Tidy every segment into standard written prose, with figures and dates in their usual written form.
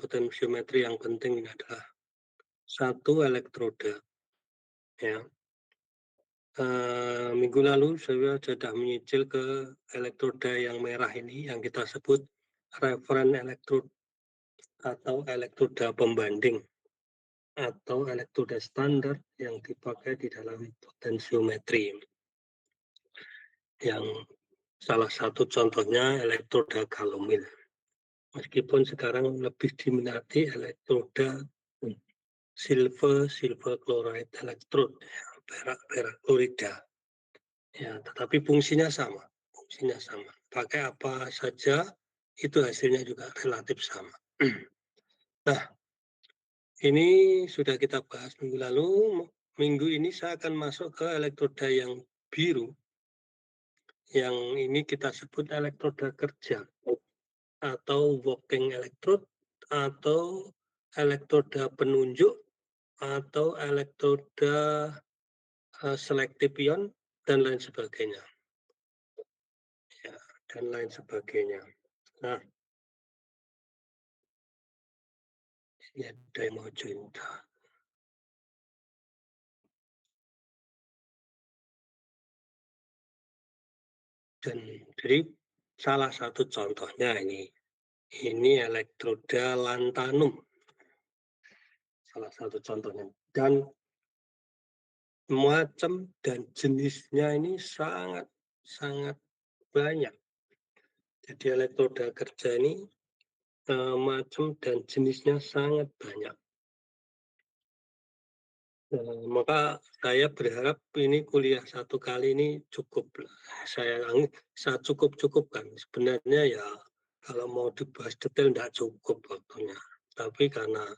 potensiometri yang penting adalah satu elektroda. Ya, minggu lalu saya sudah menyicil ke elektroda yang merah ini yang kita sebut referen elektrod atau elektroda pembanding atau elektroda standar yang dipakai di dalam potensiometri. Yang salah satu contohnya elektroda galomil. Meskipun sekarang lebih diminati elektroda silver chloride elektrod, perak klorida. Ya, tetapi fungsinya sama. Pakai apa saja itu hasilnya juga relatif sama. Nah, ini sudah kita bahas minggu lalu. Minggu ini saya akan masuk ke elektroda yang biru. Yang ini kita sebut elektroda kerja atau working electrode atau elektroda penunjuk atau elektroda selektif ion dan lain sebagainya. Ya, dan lain sebagainya. Nah, ini ada yang mau join. Dan jadi salah satu contohnya ini elektroda lantanum. Salah satu contohnya. Dan macam dan jenisnya ini sangat banyak. Jadi elektroda kerja ini macam dan jenisnya sangat banyak. Maka saya berharap ini kuliah satu kali ini cukup. Saya cukup-cukupkan. Sebenarnya ya kalau mau dibahas detail tidak cukup waktunya. Tapi karena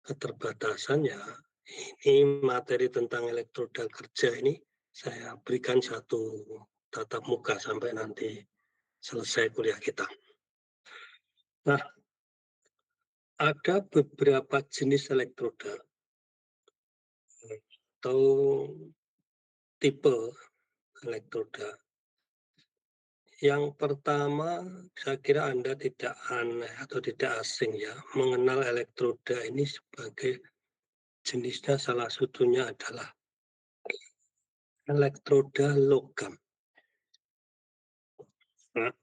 keterbatasan ya ini materi tentang elektroda kerja ini saya berikan satu tatap muka sampai nanti selesai kuliah kita. Nah, ada beberapa jenis elektroda atau tipe elektroda. Yang pertama, saya kira Anda tidak aneh atau tidak asing ya, mengenal elektroda ini sebagai jenisnya salah satunya adalah elektroda logam. Nah,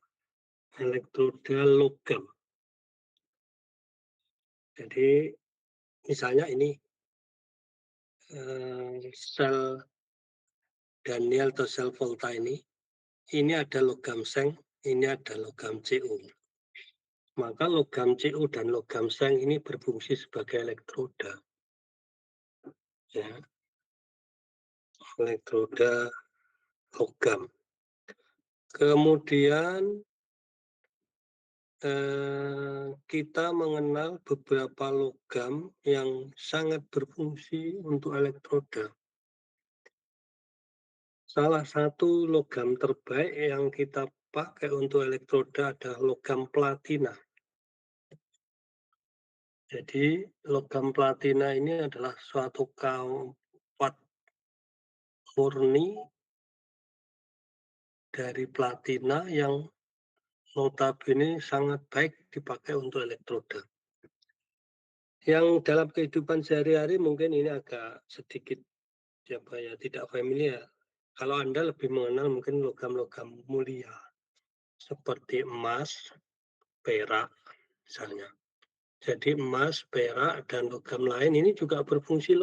elektroda logam. Jadi, misalnya ini sel Daniel atau sel volta ini ada logam seng, ini ada logam Cu. Maka logam Cu dan logam seng ini berfungsi sebagai elektroda. Ya. Elektroda logam. Kemudian kita mengenal beberapa logam yang sangat berfungsi untuk elektroda. Salah satu logam terbaik yang kita pakai untuk elektroda adalah logam platina. Jadi logam platina ini adalah suatu kawat murni dari platina yang notabene sangat baik dipakai untuk elektroda. Yang dalam kehidupan sehari-hari mungkin ini agak sedikit tidak familiar. Kalau Anda lebih mengenal mungkin logam-logam mulia seperti emas, perak misalnya. Jadi emas, perak, dan logam lain ini juga berfungsi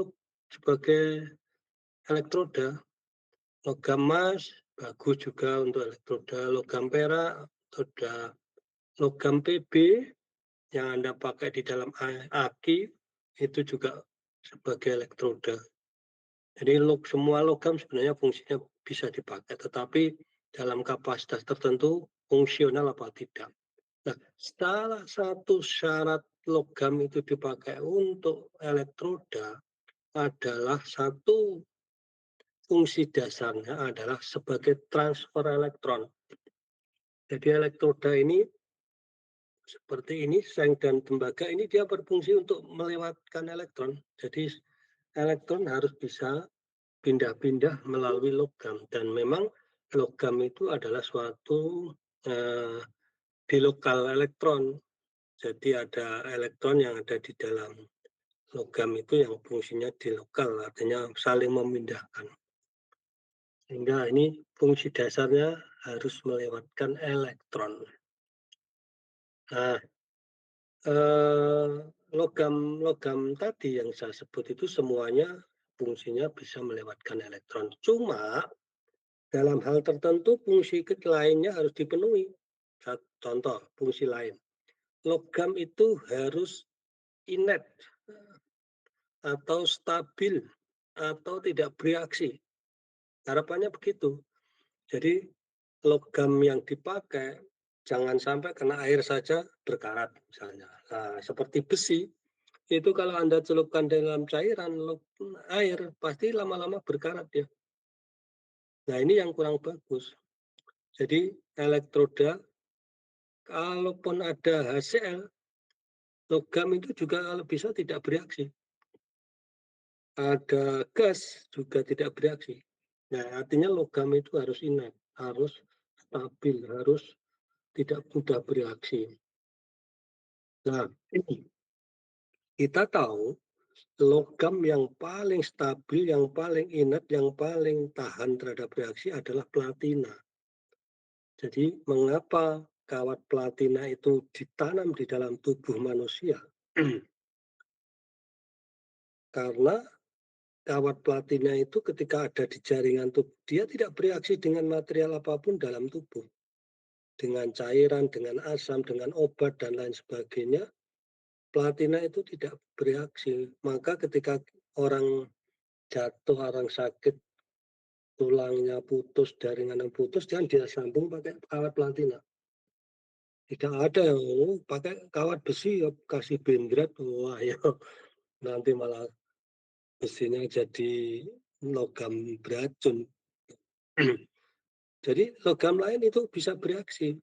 sebagai elektroda. Logam emas bagus juga untuk elektroda, logam perak, logam Pb yang Anda pakai di dalam aki itu juga sebagai elektroda. Jadi semua logam sebenarnya fungsinya bisa dipakai, tetapi dalam kapasitas tertentu fungsional apa tidak. Nah, salah satu syarat logam itu dipakai untuk elektroda adalah satu fungsi dasarnya adalah sebagai transfer elektron. Jadi elektroda ini seperti ini, seng dan tembaga ini dia berfungsi untuk melewatkan elektron. Jadi elektron harus bisa pindah-pindah melalui logam. Dan memang logam itu adalah suatu bilokal elektron. Jadi ada elektron yang ada di dalam logam itu yang fungsinya di lokal, artinya saling memindahkan. Sehingga ini fungsi dasarnya harus melewatkan elektron. Nah, logam tadi yang saya sebut itu semuanya fungsinya bisa melewatkan elektron. Cuma dalam hal tertentu fungsi lainnya harus dipenuhi. Contoh fungsi lain, logam itu harus inert atau stabil atau tidak bereaksi. Harapannya begitu. Jadi logam yang dipakai jangan sampai kena air saja berkarat misalnya. Nah, seperti besi itu kalau Anda celupkan dalam cairan air pasti lama-lama berkarat ya. Nah, ini yang kurang bagus. Jadi elektroda kalaupun ada HCl, logam itu juga kalau bisa tidak bereaksi. Ada gas juga tidak bereaksi. Nah, artinya logam itu harus inert, harus stabil, harus tidak mudah bereaksi. Nah, kita tahu logam yang paling stabil, yang paling inert, yang paling tahan terhadap reaksi adalah platina. Jadi, mengapa kawat platina itu ditanam di dalam tubuh manusia? Karena kawat platina itu ketika ada di jaringan tubuh, dia tidak bereaksi dengan material apapun dalam tubuh. Dengan cairan, dengan asam, dengan obat, dan lain sebagainya, platina itu tidak bereaksi. Maka ketika orang jatuh, orang sakit, tulangnya putus, jaringan yang putus, dan dia sambung pakai kawat platina. Tidak ada yang pakai kawat besi, ya, kasih bendret, wah ya nanti malah besinya jadi logam beracun. Jadi logam lain itu bisa bereaksi.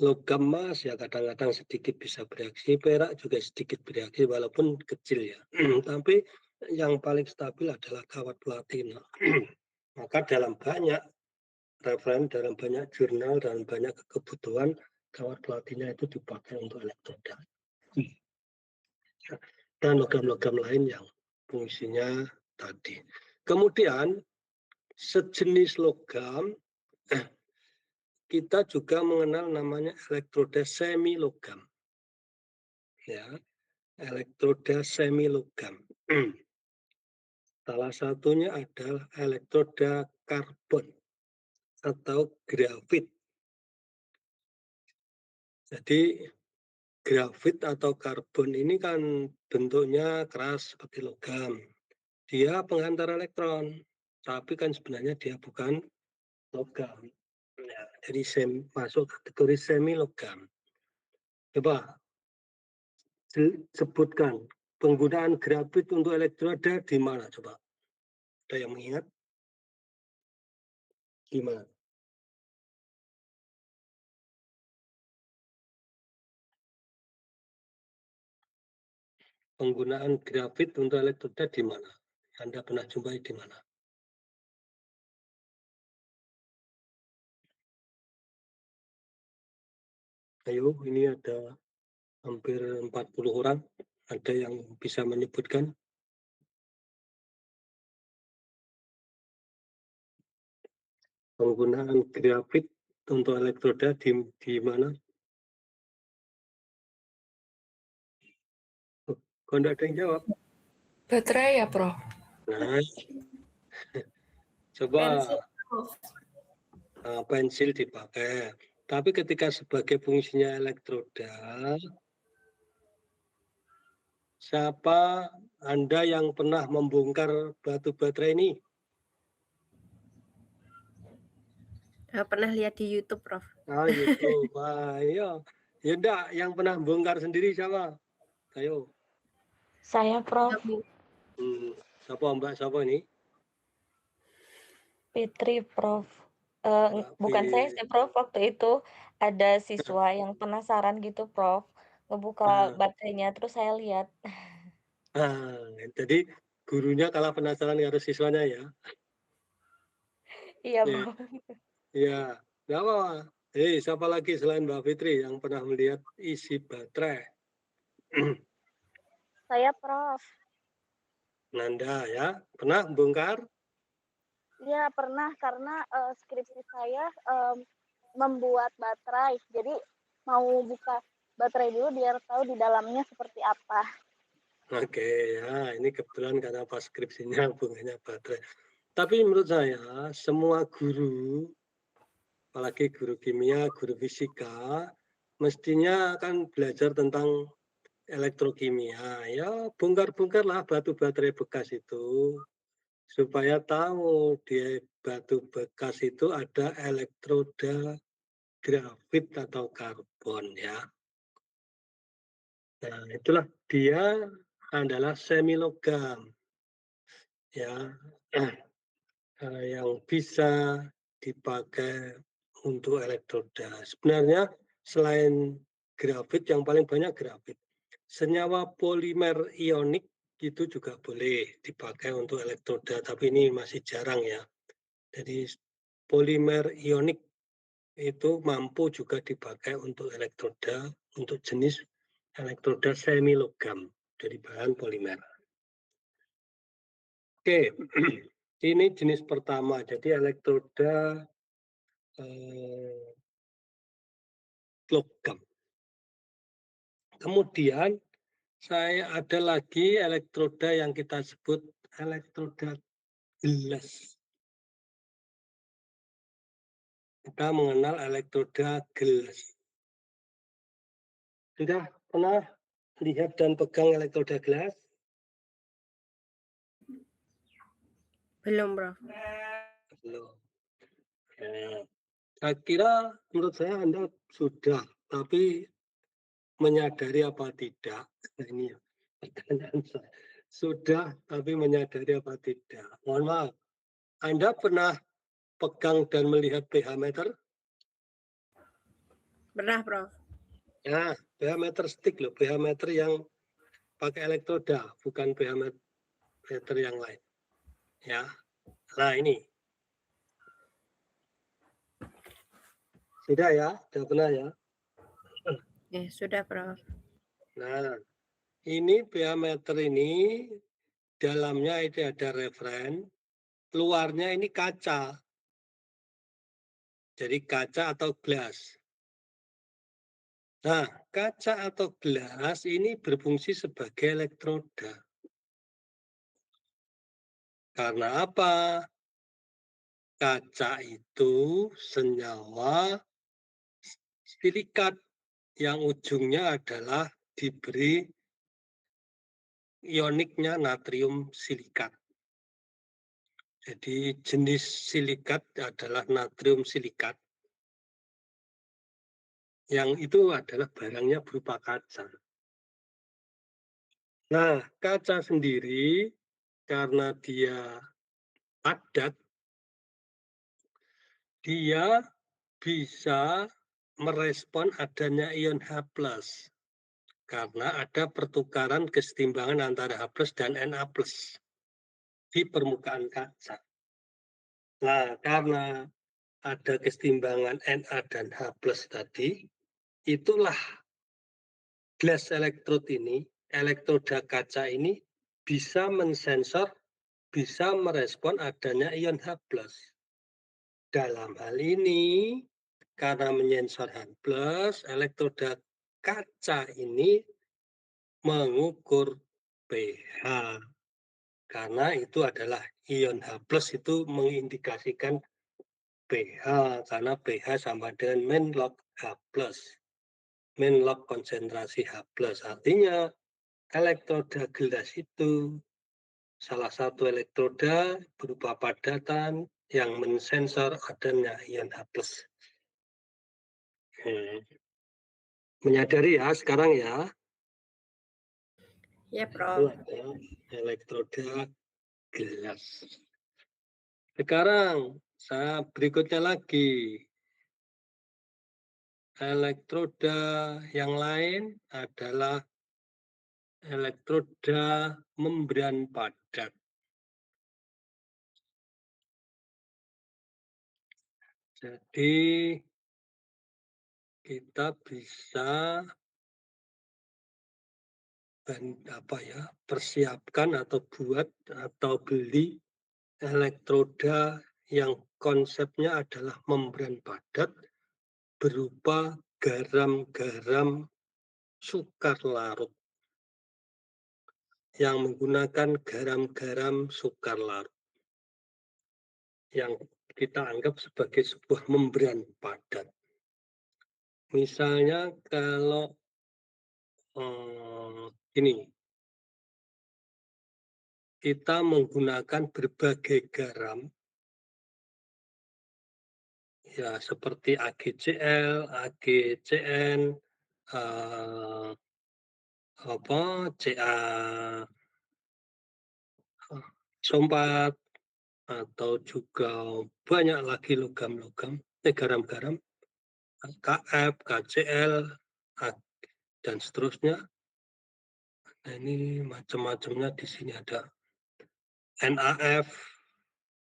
Logam emas ya kadang-kadang sedikit bisa bereaksi, perak juga sedikit bereaksi walaupun kecil ya. Tapi yang paling stabil adalah kawat platina. Maka dalam banyak referen, dalam banyak jurnal, dalam banyak kebutuhan, kawat platina itu dipakai untuk elektroda. Dan logam-logam lain yang fungsinya tadi. Kemudian sejenis logam kita juga mengenal namanya elektroda semi logam. Ya, elektroda semi logam. Salah satunya adalah elektroda karbon atau grafit. Jadi grafit atau karbon ini kan bentuknya keras seperti logam. Dia penghantar elektron, tapi kan sebenarnya dia bukan logam. Ya, jadi masuk kategori semi logam. Coba sebutkan penggunaan grafit untuk elektroda di mana coba? Ada yang mengingat? Gimana? Penggunaan grafit untuk elektroda di mana? Anda pernah jumpai di mana? Ayo, ini ada hampir 40 orang. Ada yang bisa menyebutkan? Penggunaan grafit untuk elektroda di mana? Kok tidak ada yang jawab? Baterai ya, Prof? Nah, coba pensil dipakai. Tapi ketika sebagai fungsinya elektroda, siapa Anda yang pernah membongkar batu baterai ini? Pernah lihat di YouTube, Prof. YouTube. Ayo. Ya enggak, yang pernah bongkar sendiri siapa? Ayo. Saya, Prof. Siapa Mbak? Siapa ini? Fitri, Prof. Bukan saya sih, Mbak Prof. Waktu itu ada siswa yang penasaran gitu, Prof. Ngebuka baterainya, terus saya lihat. Jadi gurunya kalah penasaran harus siswanya ya? Iya, Ya, Prof. ya. Nggak apa-apa. Siapa lagi selain Mbak Fitri yang pernah melihat isi baterai? Saya, Prof. Nanda ya, pernah bongkar? Iya, pernah karena skripsi saya membuat baterai. Jadi mau buka baterai dulu biar tahu di dalamnya seperti apa. Oke, ya ini kebetulan karena pas skripsinya hubungannya baterai. Tapi menurut saya semua guru, apalagi guru kimia, guru fisika, mestinya akan belajar tentang elektrokimia. Ya bongkar-bongkarlah batu baterai bekas itu supaya tahu di batu bekas itu ada elektroda grafit atau karbon ya. Nah, itulah dia adalah semilogam ya yang bisa dipakai untuk elektroda. Sebenarnya selain grafit yang paling banyak grafit. Senyawa polimer ionik itu juga boleh dipakai untuk elektroda, tapi ini masih jarang ya. Jadi polimer ionik itu mampu juga dipakai untuk elektroda, untuk jenis elektroda semilogam dari bahan polimer. Oke, ini jenis pertama, jadi elektroda logam. Kemudian saya ada lagi elektroda yang kita sebut elektroda gelas. Kita mengenal elektroda gelas. Sudah pernah lihat dan pegang elektroda gelas? Belum, Prof. Belum. Ya. Saya kira menurut saya Anda sudah, tapi menyadari apa tidak? Ini pertanyaan saya. Sudah, tapi menyadari apa tidak? Mohon maaf, Anda pernah pegang dan melihat pH meter? Pernah, Prof. Ya, pH meter stick loh, pH meter yang pakai elektroda, bukan pH meter yang lain. Ya, nah ini. Sudah ya, sudah pernah ya. Ya, sudah, Prof. Nah, ini pH meter ini dalamnya itu ada referen, luarnya ini kaca. Jadi kaca atau gelas. Nah, kaca atau gelas ini berfungsi sebagai elektroda. Karena apa? Kaca itu senyawa silikat yang ujungnya adalah diberi ioniknya natrium silikat. Jadi jenis silikat adalah natrium silikat. Yang itu adalah barangnya berupa kaca. Nah, kaca sendiri karena dia padat, dia bisa merespon adanya ion H+, karena ada pertukaran kesetimbangan antara H+ dan Na+ di permukaan kaca. Nah, karena ada kesetimbangan Na dan H+ tadi, itulah glass electrode ini, elektroda kaca ini bisa mensensor, bisa merespon adanya ion H+. Dalam hal ini, karena menyensor H+, elektroda kaca ini mengukur pH. Karena itu adalah ion H+ itu mengindikasikan pH, karena pH sama dengan main log H+. Main log konsentrasi H+. Artinya elektroda gelas itu salah satu elektroda berupa padatan yang mensensor adanya ion H+. Menyadari ya sekarang ya. Ya, Itu Prof. ada elektroda gelas. Sekarang saya berikutnya lagi. Elektroda yang lain adalah elektroda membran padat. Jadi kita bisa persiapkan atau buat atau beli elektroda yang konsepnya adalah membran padat berupa garam-garam sukar larut, yang menggunakan garam-garam sukar larut yang kita anggap sebagai sebuah membran padat. Misalnya kalau ini kita menggunakan berbagai garam, ya seperti AgCl, AgCN, Ca4, atau juga banyak lagi logam-logam, garam-garam, Kf, KCl, dan seterusnya. Nah, ini macam-macamnya di sini ada NaF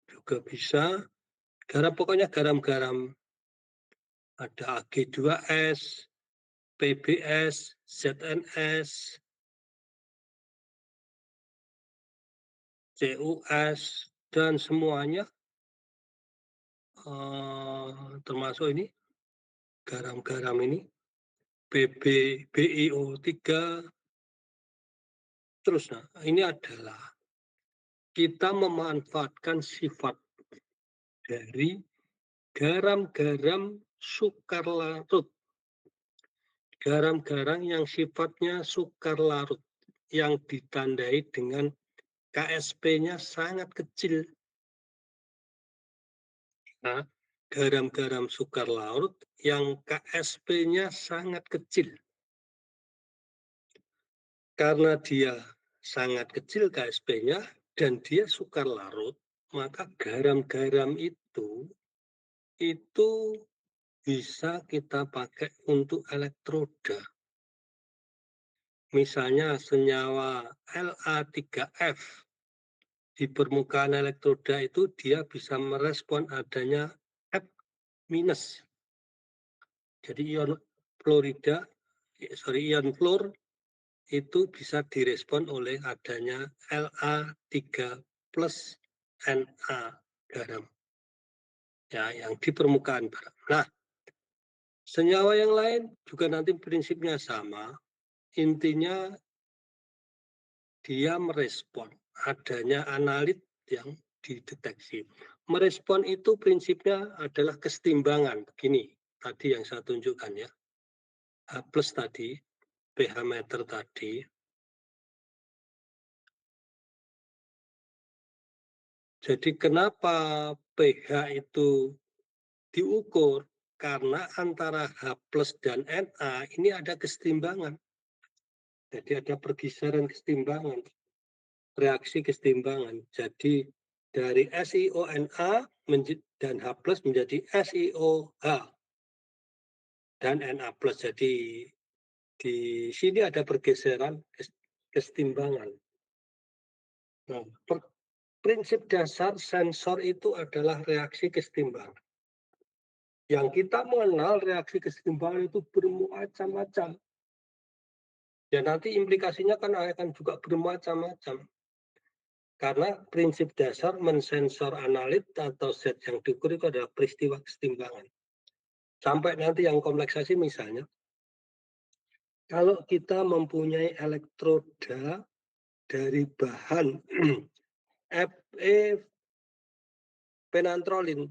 juga bisa. Pokoknya garam-garam, ada Ag2S, PbS, ZnS, CuS, dan semuanya termasuk ini garam-garam ini BiO3. Terus, nah, ini adalah kita memanfaatkan sifat dari garam-garam sukar larut, garam-garam yang sifatnya sukar larut, yang ditandai dengan KSP-nya sangat kecil. Nah, garam-garam sukar larut yang KSP-nya sangat kecil. Karena dia sangat kecil KSP-nya dan dia sukar larut, maka garam-garam itu bisa kita pakai untuk elektroda. Misalnya senyawa La3F di permukaan elektroda itu dia bisa merespon adanya F-. Jadi ion fluor itu bisa direspon oleh adanya La3 plus Na garam, ya, yang di permukaan barang. Nah, senyawa yang lain juga nanti prinsipnya sama, intinya dia merespon adanya analit yang dideteksi. Merespon itu prinsipnya adalah kesetimbangan. Begini, tadi yang saya tunjukkan ya, H+ tadi, pH meter tadi. Jadi kenapa pH itu diukur? Karena antara H+ dan Na ini ada kesetimbangan. Jadi ada pergeseran kesetimbangan, reaksi kesetimbangan. Jadi dari SiO(Na) dan H+ menjadi SiO(H) dan Na+. Jadi di sini ada pergeseran kesetimbangan. Nah, prinsip dasar sensor itu adalah reaksi kesetimbangan. Yang kita mengenal reaksi kesetimbangan itu bermacam-macam. Ya nanti implikasinya kan akan juga bermacam-macam. Karena prinsip dasar mensensor analit atau zat yang diukur itu adalah peristiwa kesetimbangan. Sampai nanti yang kompleksasi misalnya, kalau kita mempunyai elektroda dari bahan Fe penantrolin.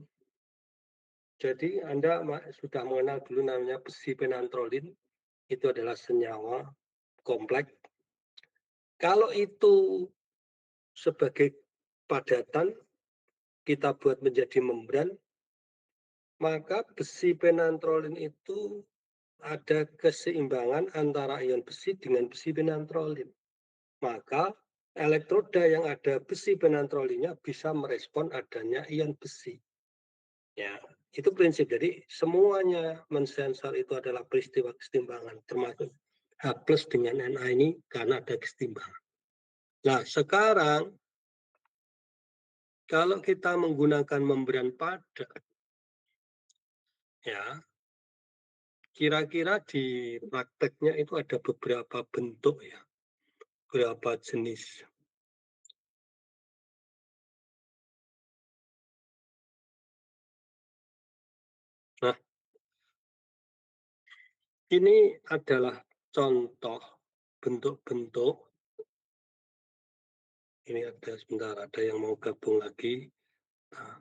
Jadi Anda sudah mengenal dulu namanya besi penantrolin, itu adalah senyawa kompleks. Kalau itu sebagai padatan kita buat menjadi membran, maka besi penantrolin itu ada keseimbangan antara ion besi dengan besi penantrolin. Maka elektroda yang ada besi penantrolinnya bisa merespon adanya ion besi. Ya, itu prinsip. Jadi semuanya mensensor itu adalah peristiwa kesetimbangan, termasuk H+ dengan Na ini karena ada kesetimbangan. Nah, sekarang kalau kita menggunakan membran padat, ya, kira-kira di prakteknya itu ada beberapa bentuk ya. berapa jenis. Nah, ini adalah contoh bentuk-bentuk. Ini ada sebentar, ada yang mau gabung lagi. Nah,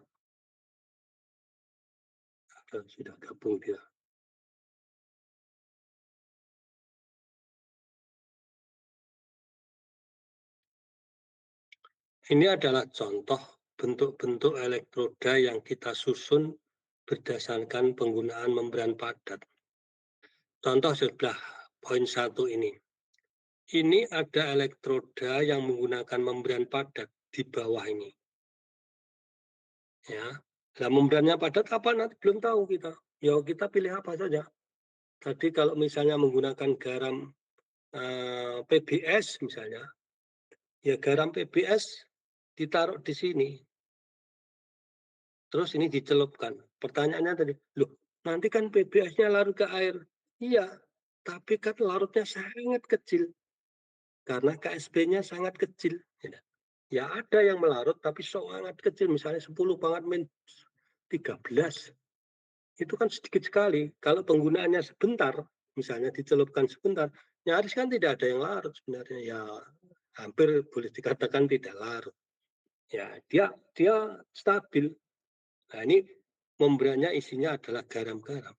sudah gabung dia. Ini adalah contoh bentuk-bentuk elektroda yang kita susun berdasarkan penggunaan membran padat. Contoh sebelah poin 1 ini. Ini ada elektroda yang menggunakan membran padat di bawah ini. Ya, nah membrannya padat apa nanti belum tahu kita. Ya kita pilih apa saja. Tadi kalau misalnya menggunakan garam PBS misalnya, ya garam PBS ditaruh di sini. Terus ini dicelupkan. Pertanyaannya tadi, loh nanti kan PBS-nya larut ke air. Iya, tapi kan larutnya sangat kecil. Karena KSP-nya sangat kecil. Ya ada yang melarut tapi sangat kecil. Misalnya 10 banget min 13. Itu kan sedikit sekali. Kalau penggunaannya sebentar, misalnya dicelupkan sebentar, nyaris kan tidak ada yang larut sebenarnya. Ya hampir boleh dikatakan tidak larut. Ya dia stabil. Nah ini membrannya isinya adalah garam-garam.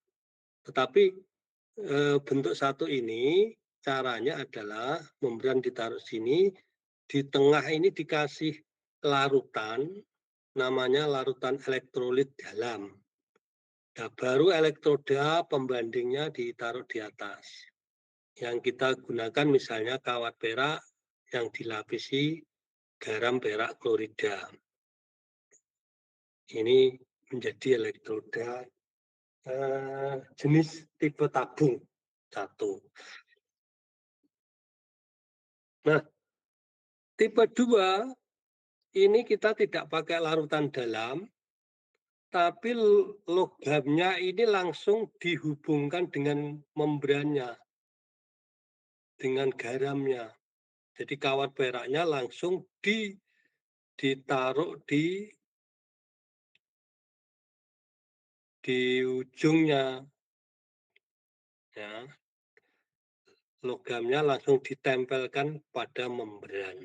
Tetapi bentuk 1 ini caranya adalah membran ditaruh sini, di tengah ini dikasih larutan, namanya larutan elektrolit dalam. Nah, baru elektroda pembandingnya ditaruh di atas. Yang kita gunakan misalnya kawat perak yang dilapisi garam perak klorida. Ini menjadi elektroda jenis tipe tabung 1. Nah, tipe 2 ini kita tidak pakai larutan dalam, tapi logamnya ini langsung dihubungkan dengan membrannya, dengan garamnya. Jadi kawat peraknya langsung ditaruh di ujungnya. Ya. Logamnya langsung ditempelkan pada membran.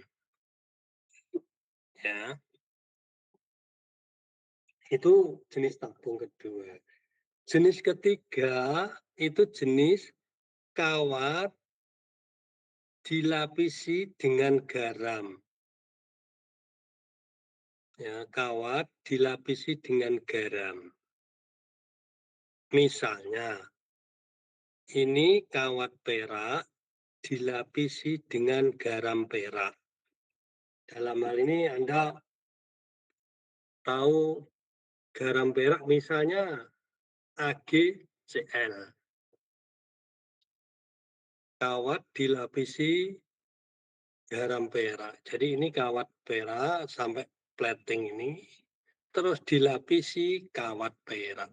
Ya. Itu jenis tabung kedua. Jenis ketiga itu jenis kawat dilapisi dengan garam. Ya, kawat dilapisi dengan garam. Misalnya, ini kawat perak dilapisi dengan garam perak. Dalam hal ini Anda tahu garam perak misalnya AgCl. Kawat dilapisi garam perak. Jadi ini kawat perak sampai plating ini, terus dilapisi kawat perak.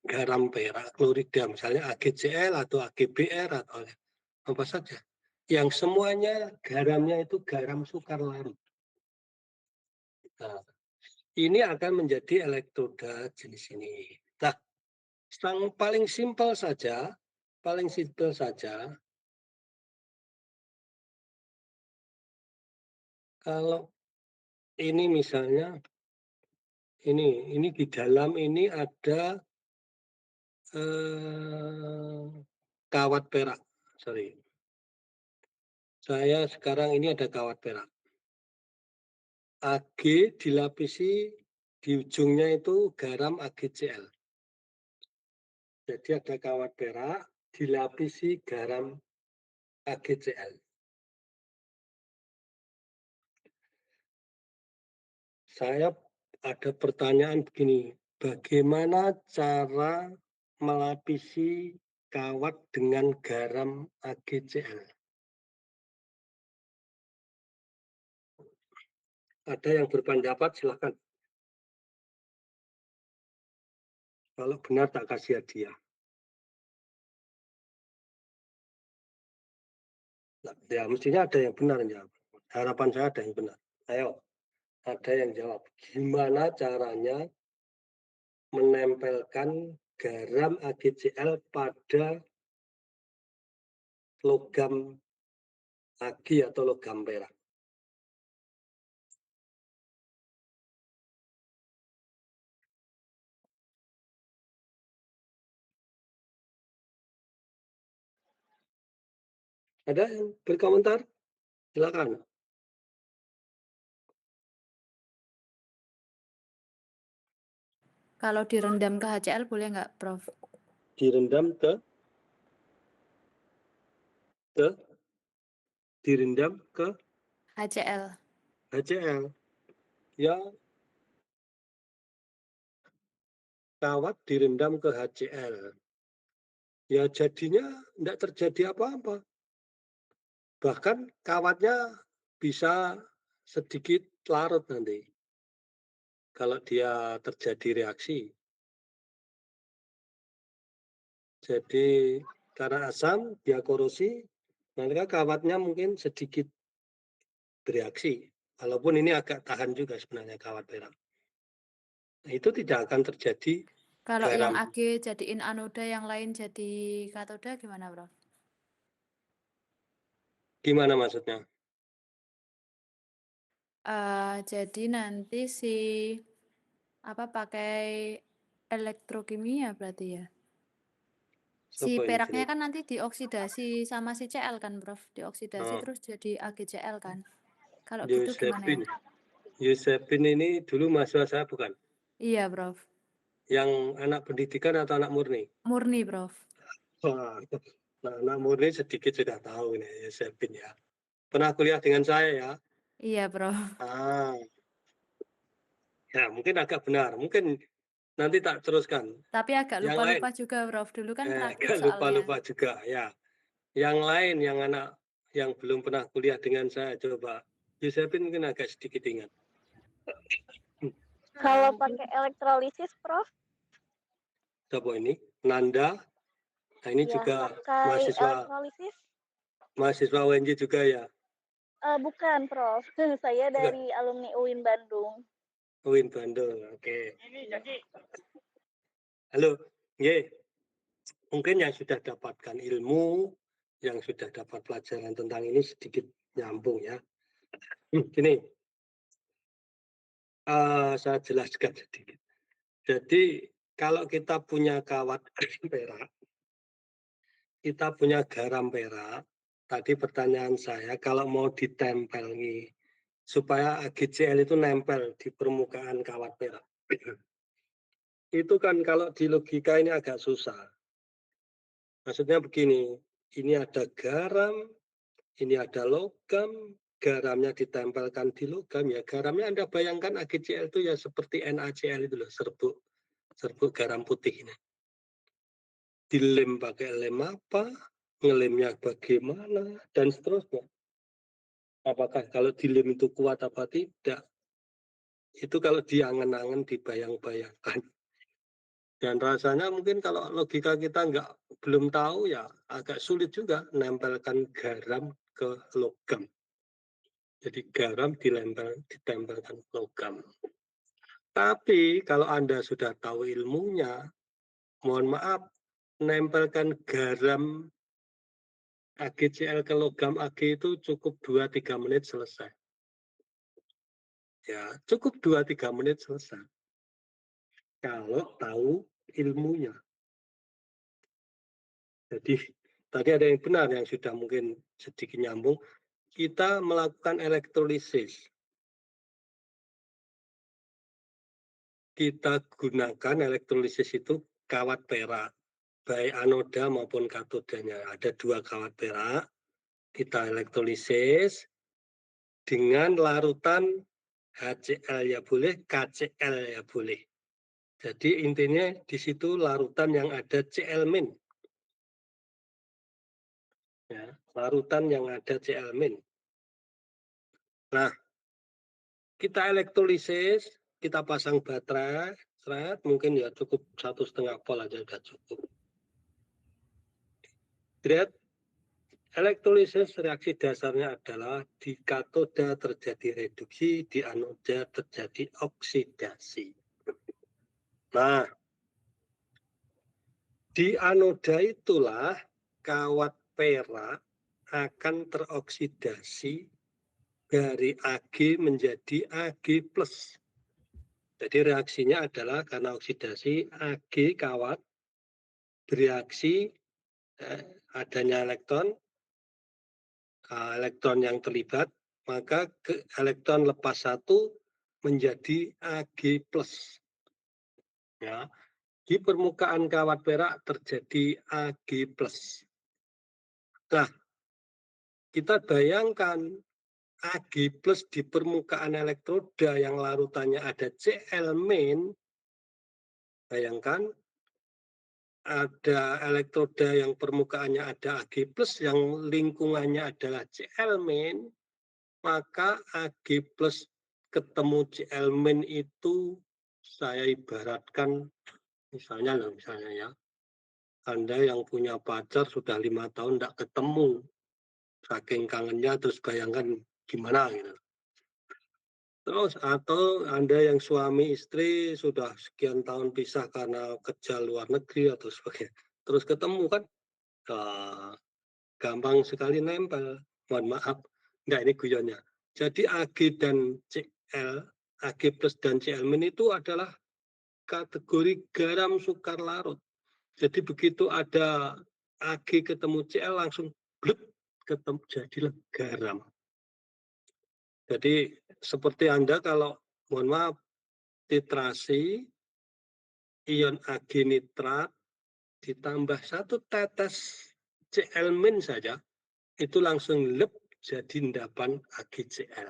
Garam perak klorida, misalnya AgCl atau AgBr atau apa saja. Yang semuanya garamnya itu garam sukar larut. Nah, ini akan menjadi elektroda jenis ini. Nah, yang paling simpel saja, kalau ini misalnya, ini di dalam ini ada kawat perak. Saya sekarang ini ada kawat perak. Ag dilapisi di ujungnya itu garam AgCl. Jadi ada kawat perak dilapisi garam AgCl. Saya ada pertanyaan begini, bagaimana cara melapisi kawat dengan garam AgCl? Ada yang berpendapat, silakan. Kalau benar tak kasih hadiah. Nah, ya mestinya ada yang benar yang jawab. Harapan saya ada yang benar. Ayo, ada yang jawab. Gimana caranya menempelkan garam AgCl pada logam agi atau logam perak? Ada yang berkomentar? Silakan. Kalau direndam ke HCl boleh nggak, Prof? Direndam direndam ke HCl. HCl. Ya, kawat direndam ke HCl. Ya jadinya tidak terjadi apa-apa. Bahkan kawatnya bisa sedikit larut nanti. Kalau dia terjadi reaksi. Jadi karena asam, dia korosi, maka kawatnya mungkin sedikit bereaksi. Walaupun ini agak tahan juga sebenarnya kawat perak. Nah, itu tidak akan terjadi Kalau yang garam. Ag jadiin anoda, yang lain jadi katoda gimana, Prof? Gimana maksudnya? Jadi nanti pakai elektrokimia berarti ya? Si Siapa ini peraknya jenis? kan nanti dioksidasi sama si Cl kan, Prof? Dioksidasi Oh, terus jadi AgCl kan? Kalau gitu gimana ya? Yusepin ini dulu mahasiswa saya bukan? Iya, Prof. Yang anak pendidikan atau anak murni? Murni, Prof. Wah, nah, anak murni sedikit sudah tahu ini Yusepin ya. Pernah kuliah dengan saya ya? Iya, Prof. Ah, ya mungkin agak benar. Mungkin nanti tak teruskan. Tapi agak Yang lain, lupa-lupa juga, Prof. Dulu kan praktik agak soalnya. lupa-lupa juga ya. Yang lain, yang anak yang belum pernah kuliah dengan saya, coba Yusepin mungkin agak sedikit ingat. Kalau pakai elektrolisis, Prof? Coba ini, Nanda. Nah, ini Ya, juga pakai elektrolisis? mahasiswa UNJ juga ya? Bukan, Prof. Saya Bukan. dari alumni UIN Bandung. UIN Bandung, oke. Halo, ye. Mungkin yang sudah dapatkan ilmu, yang sudah dapat pelajaran tentang ini sedikit nyambung ya. Gini, saya jelaskan sedikit. Jadi kalau kita punya kawat perak, kita punya garam perak. Tadi pertanyaan saya, kalau mau ditempel nih, supaya AgCl itu nempel di permukaan kawat perak. Itu kan kalau di logika ini agak susah. Maksudnya begini, ini ada garam, ini ada logam, garamnya ditempelkan di logam, ya garamnya Anda bayangkan AgCl itu ya seperti NaCl itu loh, serbuk garam putih ini. Dilem pakai lem apa, ngelemnya bagaimana, dan seterusnya. Apakah kalau dilem itu kuat apa tidak, itu kalau diangan-angan, dibayang-bayangkan. Dan rasanya mungkin kalau logika kita belum tahu ya agak sulit juga nempelkan garam ke logam. Jadi garam ditempelkan logam. Tapi kalau Anda sudah tahu ilmunya, mohon maaf, nempelkan garam AgCl ke logam Ag itu cukup 2-3 menit selesai. Ya, cukup 2-3 menit selesai. Kalau tahu ilmunya. Jadi tadi ada yang benar yang sudah mungkin sedikit nyambung. Kita melakukan elektrolisis. Kita gunakan elektrolisis itu kawat perak, baik anoda maupun katodanya. Ada 2 kawat perak, kita elektrolisis dengan larutan HCl ya boleh, KCl ya boleh. Jadi intinya di situ larutan yang ada Cl-. Ya, larutan yang ada Cl-. Nah, kita elektrolisis, kita pasang baterai, mungkin ya cukup 1,5 volt aja udah cukup. Lihat, Elektrolisis reaksi dasarnya adalah di katoda terjadi reduksi, di anoda terjadi oksidasi. Nah, di anoda itulah kawat perak akan teroksidasi dari Ag menjadi Ag+. Jadi reaksinya adalah karena oksidasi Ag kawat bereaksi adanya elektron yang terlibat, maka elektron lepas satu menjadi Ag+. Ya, di permukaan kawat perak terjadi Ag+. Nah, kita bayangkan Ag+ di permukaan elektroda yang larutannya ada Cl-. Bayangkan ada elektroda yang permukaannya ada Ag+, yang lingkungannya adalah Cl-, maka Ag+ ketemu Cl- itu saya ibaratkan misalnya ya, Anda yang punya pacar sudah 5 tahun tidak ketemu, saking kangennya, terus bayangkan gimana gitu. Terus atau Anda yang suami istri sudah sekian tahun pisah karena kerja luar negeri atau sebagainya, terus ketemu kan gampang sekali nempel. Mohon maaf, enggak, ini guyonnya. Jadi Ag dan Cl, Ag+ dan Cl- itu adalah kategori garam sukar larut. Jadi begitu ada Ag ketemu Cl langsung blek ketemu jadilah garam. Jadi seperti Anda kalau mohon maaf titrasi ion Ag nitrat ditambah 1 tetes Cl- saja itu langsung lep jadi endapan AgCl.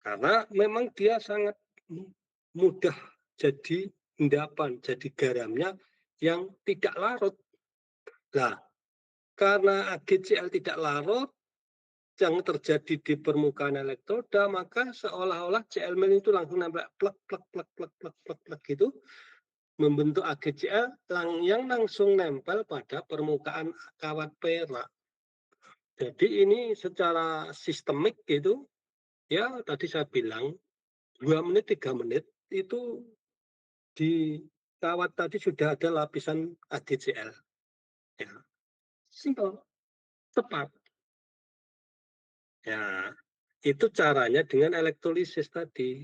Karena memang dia sangat mudah jadi endapan, jadi garamnya yang tidak larut. Nah, karena AgCl tidak larut, yang terjadi di permukaan elektroda, maka seolah-olah Cl- itu langsung nempel plek gitu, membentuk AgCl yang langsung nempel pada permukaan kawat perak. Jadi ini secara sistemik gitu, ya tadi saya bilang 2 menit 3 menit itu di kawat tadi sudah ada lapisan AgCl. Ya, simple, tepat. Ya, itu caranya dengan elektrolisis tadi.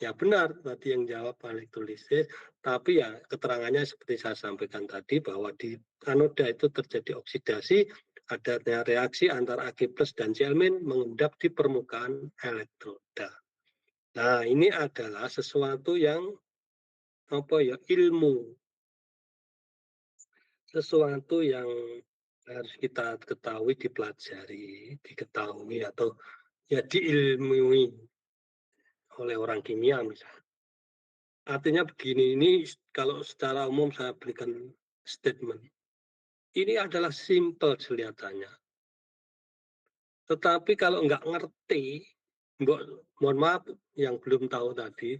Ya benar, tadi yang jawab elektrolisis, tapi ya keterangannya seperti saya sampaikan tadi bahwa di anoda itu terjadi oksidasi, adanya reaksi antara Ag+ dan Cl- mengendap di permukaan elektroda. Nah, ini adalah sesuatu yang ilmu. Sesuatu yang harus kita ketahui, dipelajari, diketahui atau ya diilmui oleh orang kimia misalnya. Artinya begini, ini kalau secara umum saya berikan statement. Ini adalah simple kelihatannya. Tetapi kalau nggak ngerti, mohon maaf yang belum tahu tadi,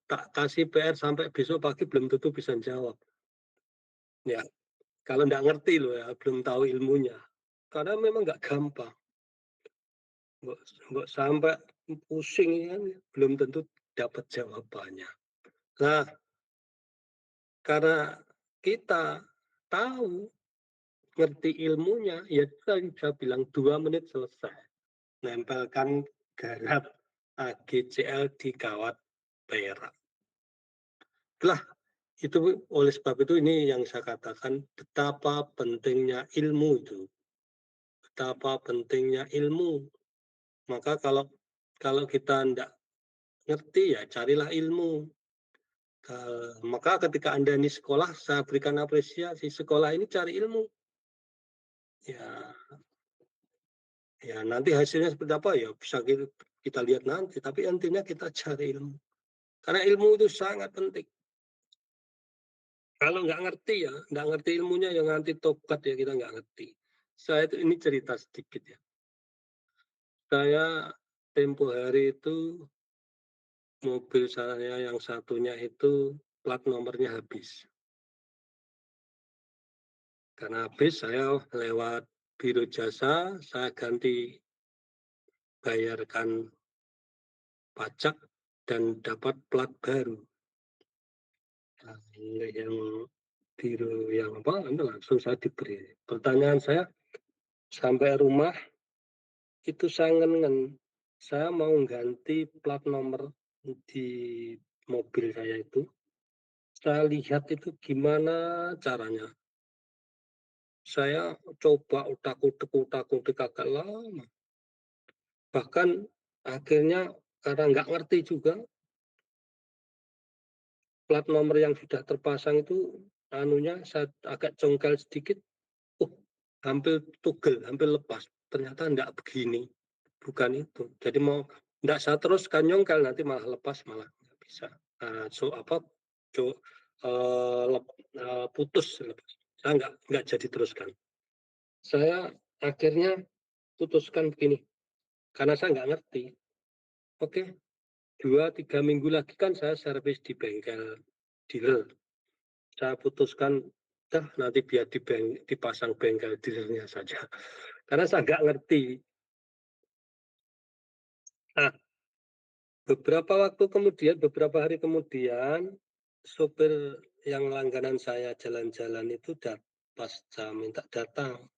tak kasih PR sampai besok pagi belum tentu bisa jawab. Ya, kalau nggak ngerti loh ya, belum tahu ilmunya. Karena memang nggak gampang. Mbok sampai pusing kan, belum tentu dapat jawabannya. Nah, karena kita tahu, ngerti ilmunya, ya tadi saya bilang 2 menit selesai. Nempelkan garam AgCl di kawat perak. Lah, itu oleh sebab itu ini yang saya katakan betapa pentingnya ilmu itu. Betapa pentingnya ilmu. Maka kalau kita tidak ngerti ya carilah ilmu. Maka ketika Anda ini sekolah, saya berikan apresiasi. Sekolah ini cari ilmu. Ya nanti hasilnya seperti apa ya bisa kita lihat nanti. Tapi intinya kita cari ilmu. Karena ilmu itu sangat penting. Kalau nggak ngerti ya, nggak ngerti ilmunya yang nanti tobat ya kita nggak ngerti. Saya itu ini cerita sedikit ya. Saya tempo hari itu mobil saya yang satunya itu plat nomornya habis. Karena habis saya lewat biro jasa, saya ganti bayarkan pajak dan dapat plat baru. Nah, yang biro yang apa, itu langsung saya diberi. Pertanyaan saya, sampai rumah itu saya ngen, saya mau ganti plat nomor di mobil saya itu. Saya lihat itu gimana caranya. Saya coba utak-utik agak lama. Bahkan akhirnya karena nggak ngerti juga, plat nomor yang sudah terpasang itu anunya saya agak congkel sedikit, hampir tugel, hampir lepas. Ternyata nggak begini, bukan itu. Jadi mau nggak saya teruskan nyongkel, nanti malah lepas, malah nggak bisa. Putus lepas. Saya nggak jadi teruskan. Saya akhirnya putuskan begini, karena saya nggak ngerti. Oke, 2-3 minggu lagi kan saya servis di bengkel dealer. Saya putuskan, nanti biar dipasang bengkel dealernya saja. Karena saya nggak ngerti. Nah, beberapa hari kemudian, sopir yang langganan saya jalan-jalan itu pas saya minta datang,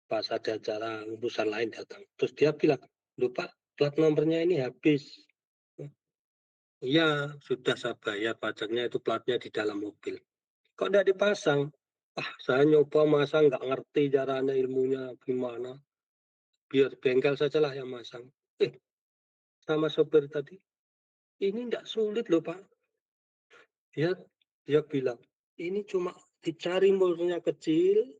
pas ada acara urusan lain datang. Terus dia bilang, lupa plat nomornya ini habis. Iya, sudah saya bayar pajaknya, itu platnya di dalam mobil. Kok tidak dipasang? Saya nyoba masa nggak ngerti caranya, ilmunya gimana. Biar bengkel sajalah yang masang. Sama sopir tadi, ini nggak sulit loh Pak. Dia bilang, ini cuma dicari murnya kecil,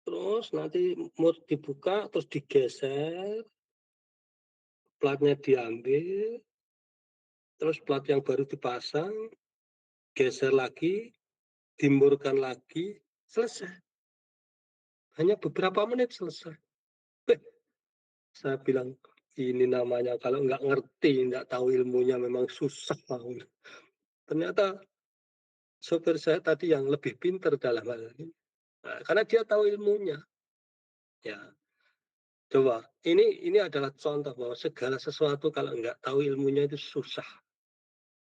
terus nanti mur dibuka, terus digeser, platnya diambil, terus plat yang baru dipasang, geser lagi, dimurkan lagi, selesai. Hanya beberapa menit selesai. Saya bilang, ini namanya kalau nggak ngerti, nggak tahu ilmunya memang susah. Ternyata sopir saya tadi yang lebih pintar dalam hal ini. Nah, karena dia tahu ilmunya. Ya, coba. Ini adalah contoh bahwa segala sesuatu kalau nggak tahu ilmunya itu susah.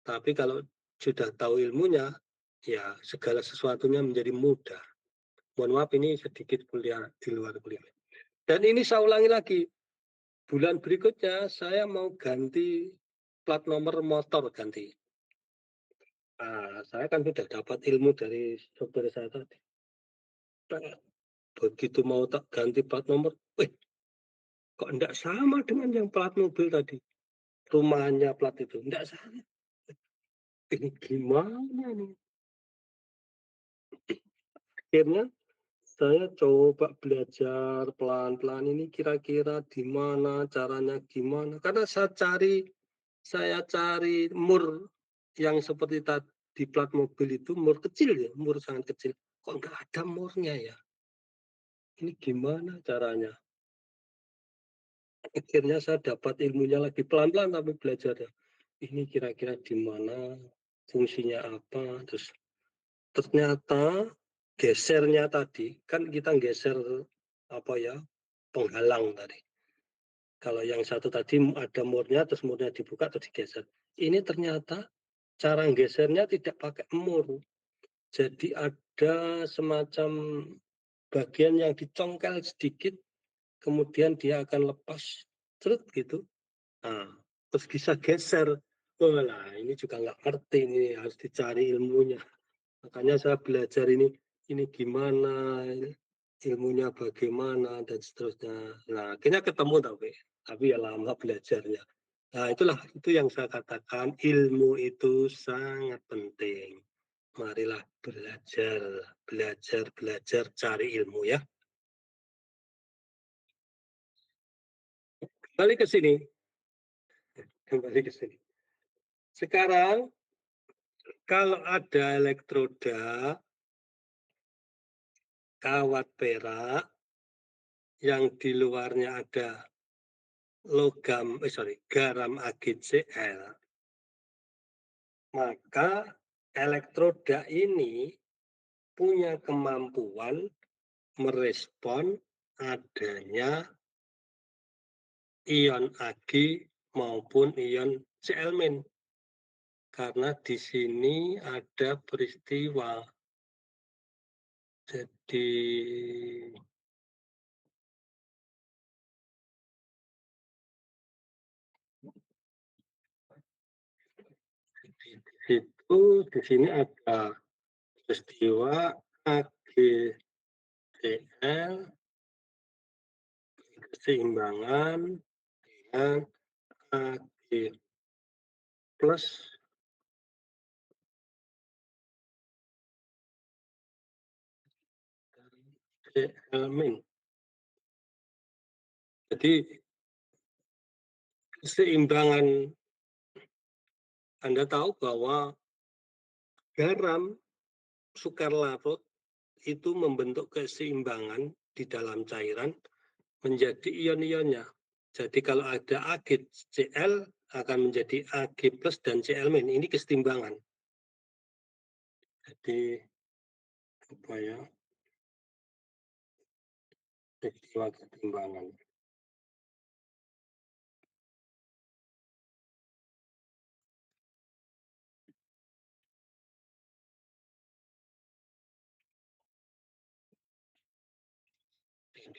Tapi kalau sudah tahu ilmunya, ya segala sesuatunya menjadi mudah. Mohon maaf, ini sedikit kuliah di luar kuliah. Dan ini saya ulangi lagi. Bulan berikutnya saya mau ganti plat nomor motor ganti. Saya kan sudah dapat ilmu dari sopir saya tadi. Begitu mau tak ganti plat nomor, kok enggak sama dengan yang plat mobil tadi. Rumahnya plat itu, enggak sama. Ini gimana nih? Akhirnya saya coba belajar pelan-pelan, ini kira-kira di mana caranya gimana. Karena saya cari mur yang seperti tadi di plat mobil itu, mur kecil ya, mur sangat kecil. Kok nggak ada murnya ya? Ini gimana caranya? Akhirnya saya dapat ilmunya lagi, pelan-pelan tapi belajar. Ini kira-kira di mana, fungsinya apa, terus ternyata gesernya tadi, kan kita geser penghalang tadi. Kalau yang satu tadi ada murnya, terus murnya dibuka terus digeser. Ini ternyata cara gesernya tidak pakai mur. Jadi ada semacam bagian yang dicongkel sedikit, kemudian dia akan lepas, cerut gitu. Terus bisa geser. Ini juga nggak ngerti, ini harus dicari ilmunya. Makanya saya belajar ini gimana, ilmunya bagaimana, dan seterusnya. Nah, akhirnya ketemu tapi ya lama belajarnya. Nah, itu yang saya katakan, ilmu itu sangat penting. Marilah belajar, cari ilmu ya. Kembali ke sini. Sekarang, kalau ada elektroda, kawat perak, yang di luarnya ada garam AgCl, maka elektroda ini punya kemampuan merespon adanya ion Ag maupun ion Cl-. Karena di sini ada peristiwa. Jadi di sini ada peristiwa AgCl keseimbangan dengan Ag plus Cl-. Jadi keseimbangan, Anda tahu bahwa garam sukar larut itu membentuk keseimbangan di dalam cairan menjadi ion-ionnya. Jadi kalau ada AgCl akan menjadi Ag plus dan Cl-. Ini keseimbangan. Jadi apa ya? Peristiwa keseimbangan.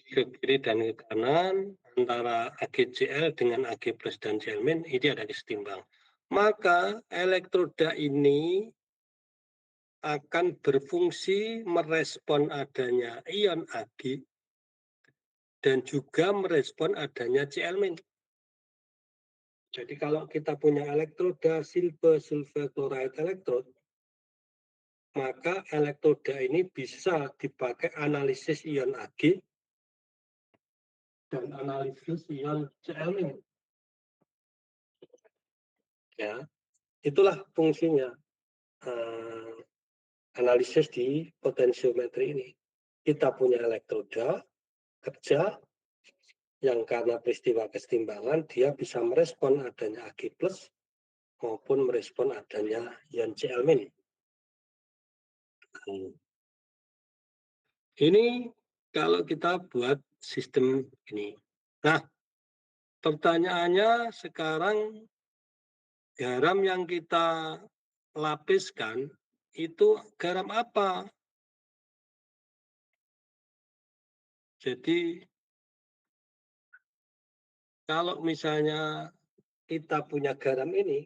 Ke kiri dan ke kanan antara AgCl dengan Ag plus dan Cl- ini ada kesetimbangan. Maka elektroda ini akan berfungsi merespon adanya ion Ag dan juga merespon adanya Cl-. Jadi kalau kita punya elektroda silver chloride electrode, maka elektroda ini bisa dipakai analisis ion Ag dan analisis ion Cl-. Ya, itulah fungsinya analisis di potensiometri ini. Kita punya elektroda kerja yang karena peristiwa kesetimbangan dia bisa merespon adanya Ag plus maupun merespon adanya ion Cl-. Ini kalau kita buat sistem ini. Nah, pertanyaannya sekarang garam yang kita lapiskan itu garam apa? Jadi kalau misalnya kita punya garam ini,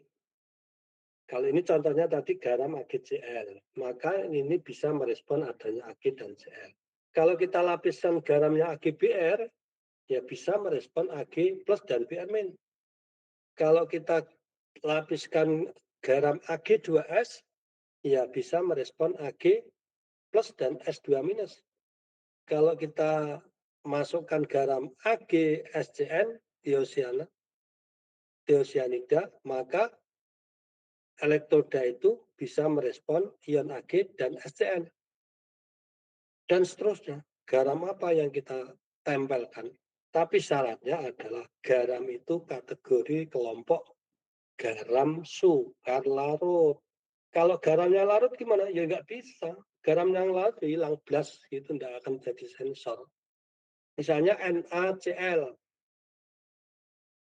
kalau ini contohnya tadi garam AgCl, maka ini bisa merespon adanya Ag dan Cl. Kalau kita lapiskan garamnya AgBr, ya bisa merespon Ag plus dan Br-. Kalau kita lapiskan garam Ag2S, ya bisa merespon Ag plus dan S2-. Kalau kita masukkan garam AgSCN, tiosianida, maka elektroda itu bisa merespon ion Ag dan SCN. Dan seterusnya, garam apa yang kita tempelkan. Tapi syaratnya adalah garam itu kategori kelompok garam sukar larut. Kalau garamnya larut gimana? Ya nggak bisa. Garam yang larut hilang blas, itu nggak akan jadi sensor. Misalnya NaCl.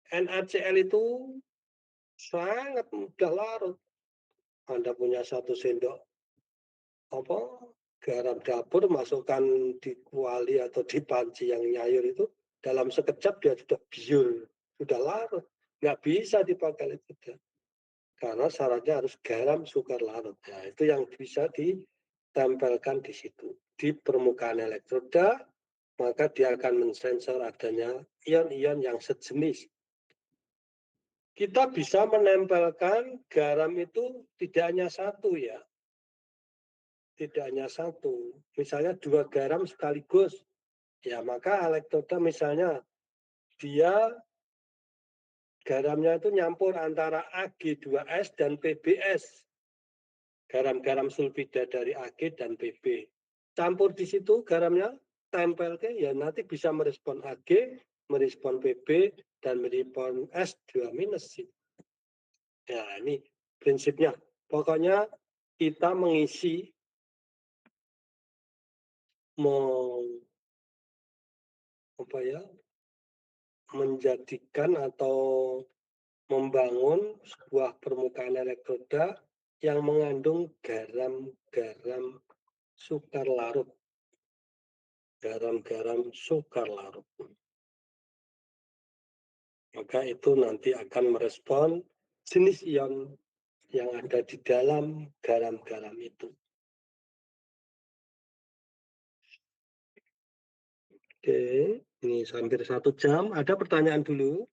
NaCl itu sangat mudah larut. Anda punya 1 sendok garam dapur, masukkan di kuali atau di panci yang nyayur itu, dalam sekejap dia sudah biur, sudah larut. Nggak bisa dipakai elektroda. Karena syaratnya harus garam sukar larut. Nah, itu yang bisa ditempelkan di situ. Di permukaan elektroda, maka dia akan mensensor adanya ion-ion yang sejenis. Kita bisa menempelkan garam itu tidak hanya satu ya. Tidak hanya satu. Misalnya 2 garam sekaligus. Ya, maka elektroda misalnya dia garamnya itu nyampur antara Ag2S dan PbS. Garam-garam sulfida dari Ag dan Pb. Campur di situ garamnya, tempel ke, ya nanti bisa merespon Ag, merespon Pb, dan merespon S2-. Ya, ini prinsipnya. Pokoknya kita mengisi menjadikan atau membangun sebuah permukaan elektroda yang mengandung garam-garam sukar larut. Garam-garam sukar larut. Maka itu nanti akan merespon jenis ion yang ada di dalam garam-garam itu. Oke, ini hampir 1 jam. Ada pertanyaan dulu?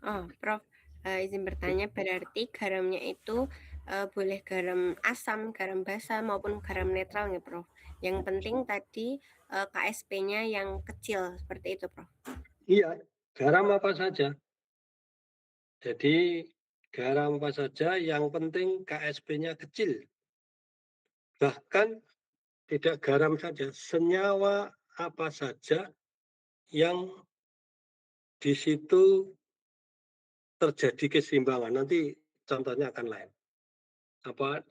Oh, Prof, izin bertanya, berarti garamnya itu boleh garam asam, garam basa maupun garam netral ya, Prof? Yang penting tadi KSP-nya yang kecil, seperti itu, Prof? Iya, garam apa saja. Jadi garam apa saja, yang penting KSP-nya kecil. Bahkan tidak garam saja, senyawa apa saja yang di situ terjadi keseimbangan. Nanti contohnya akan lain.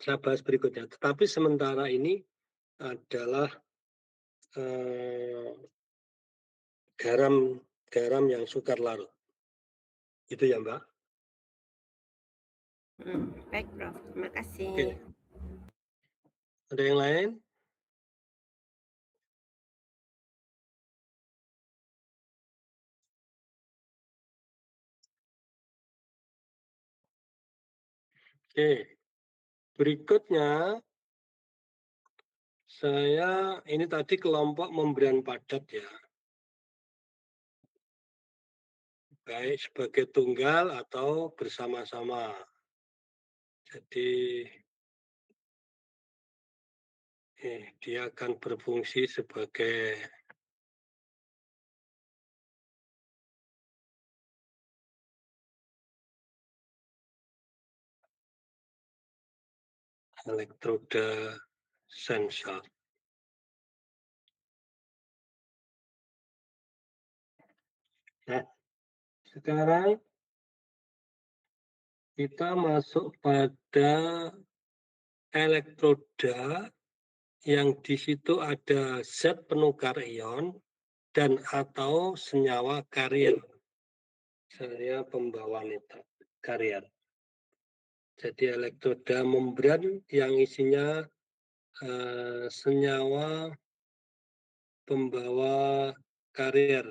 Saya bahas berikutnya. Tetapi sementara ini adalah garam yang sukar larut. Itu ya, Mbak. Baik, Prof. Terima kasih. Oke. Ada yang lain? Oke. Berikutnya, ini tadi kelompok membran padat ya. Baik sebagai tunggal atau bersama-sama. Jadi dia akan berfungsi sebagai elektroda sensor. Nah, sekarang kita masuk pada elektroda yang di situ ada zat penukar ion dan atau senyawa karier. Saya pembawa karier. Jadi elektroda membran yang isinya senyawa pembawa karier.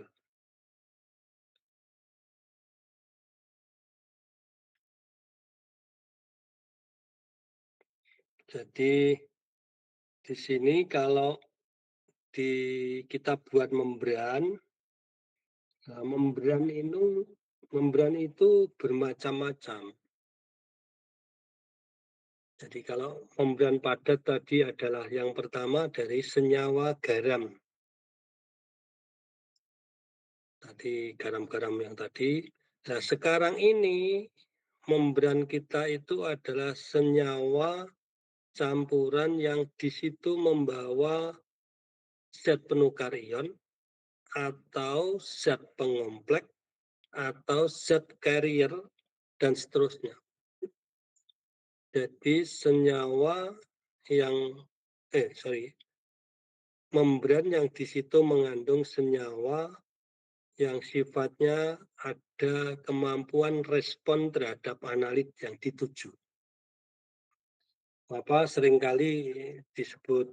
Jadi di sini kalau kita buat membran, membran itu bermacam-macam. Jadi kalau membran padat tadi adalah yang pertama dari senyawa garam. Tadi garam-garam yang tadi. Nah, sekarang ini membran kita itu adalah senyawa campuran yang di situ membawa zat penukar ion atau zat pengomplek atau zat carrier dan seterusnya. Jadi senyawa membran yang di situ mengandung senyawa yang sifatnya ada kemampuan respon terhadap analit yang dituju. Seringkali disebut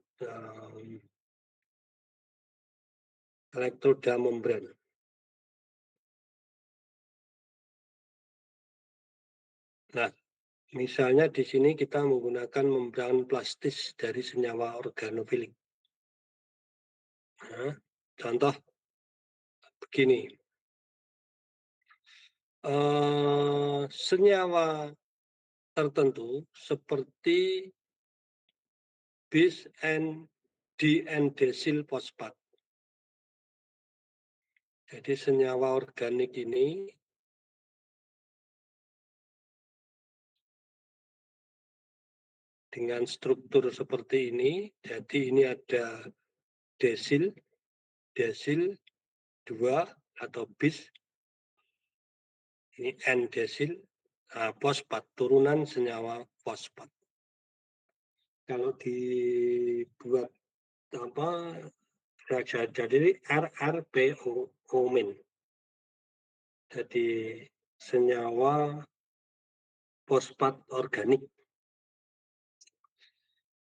elektroda membran. Nah, misalnya di sini kita menggunakan membran plastis dari senyawa organofilik. Nah, contoh begini. Senyawa tertentu seperti bis diendesil fosfat. Jadi senyawa organik ini dengan struktur seperti ini. Jadi ini ada desil, 2 atau bis, ini N-desil fosfat, turunan senyawa fosfat. Kalau dibuat jadi RRPO min. Jadi senyawa fosfat organik.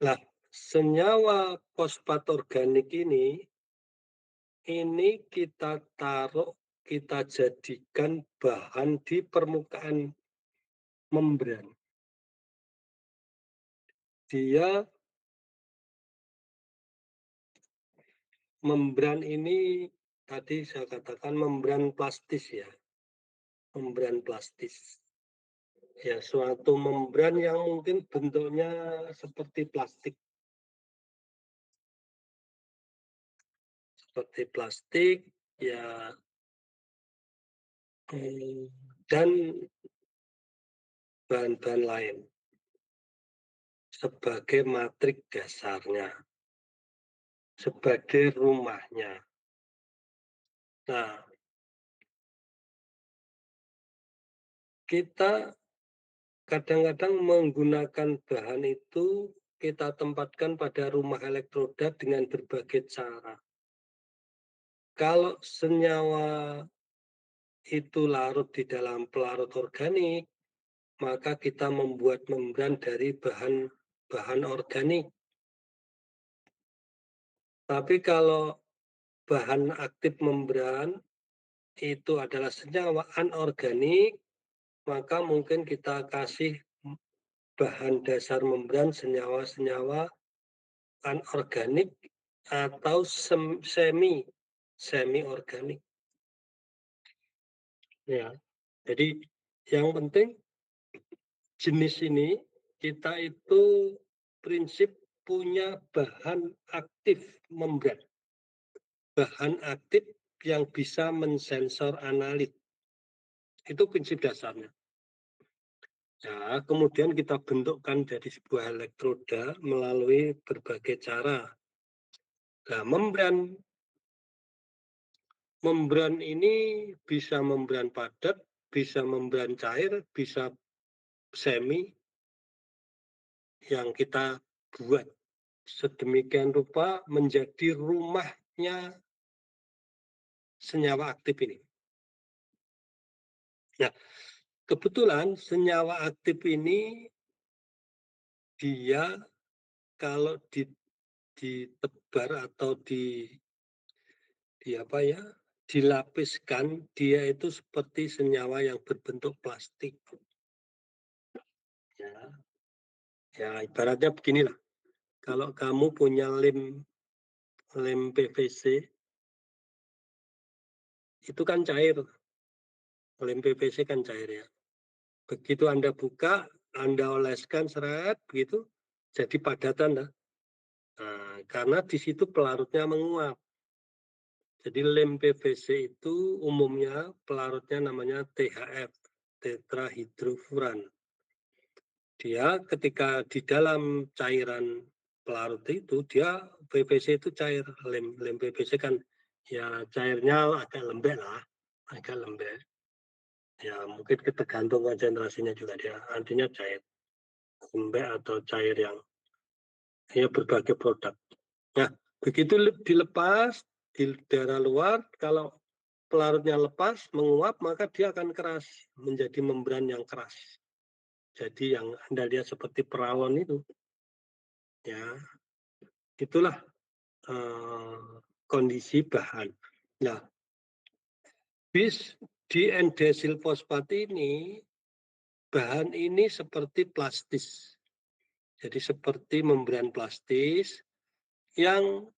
Nah, senyawa fosfat organik ini kita taruh, kita jadikan bahan di permukaan membran. Dia membran ini tadi saya katakan membran plastis ya. Membran plastis. Ya, suatu membran yang mungkin bentuknya seperti plastik. Seperti plastik, ya, dan bahan-bahan lain sebagai matrik dasarnya, sebagai rumahnya. Nah, kita kadang-kadang menggunakan bahan itu kita tempatkan pada rumah elektroda dengan berbagai cara. Kalau senyawa itu larut di dalam pelarut organik, maka kita membuat membran dari bahan organik. Tapi kalau bahan aktif membran itu adalah senyawa anorganik, maka mungkin kita kasih bahan dasar membran senyawa-senyawa anorganik atau semi organik. Ya, jadi yang penting jenis ini kita itu prinsip punya bahan aktif membran, bahan aktif yang bisa mensensor analit. Itu prinsip dasarnya. Nah, kemudian kita bentukkan jadi sebuah elektroda melalui berbagai cara. Nah, membran ini bisa membran padat, bisa membran cair, bisa semi yang kita buat sedemikian rupa menjadi rumahnya senyawa aktif ini. Nah, kebetulan senyawa aktif ini dia kalau ditebar atau dilapiskan, dia itu seperti senyawa yang berbentuk plastik. Ya, ibaratnya beginilah. Kalau kamu punya lem PVC, itu kan cair. Lem PVC kan cair ya. Begitu Anda buka, Anda oleskan seret begitu, jadi padatan. Nah, karena di situ pelarutnya menguap. Jadi lem PVC itu umumnya pelarutnya namanya THF, tetrahidrofuran. Dia ketika di dalam cairan pelarut itu, dia PVC itu cair. Lem PVC kan ya cairnya agak lembek lah, agak lembek. Ya mungkin tergantung konsentrasinya juga dia, artinya cair. Lembek atau cair yang ya berbagai produk. Nah, begitu dilepas di daerah luar, kalau pelarutnya lepas, menguap, maka dia akan keras, menjadi membran yang keras. Jadi yang Anda lihat seperti perawon itu, ya, itulah kondisi bahan. Nah, bis di N-desil fosfat ini, bahan ini seperti plastis. Jadi seperti membran plastis yang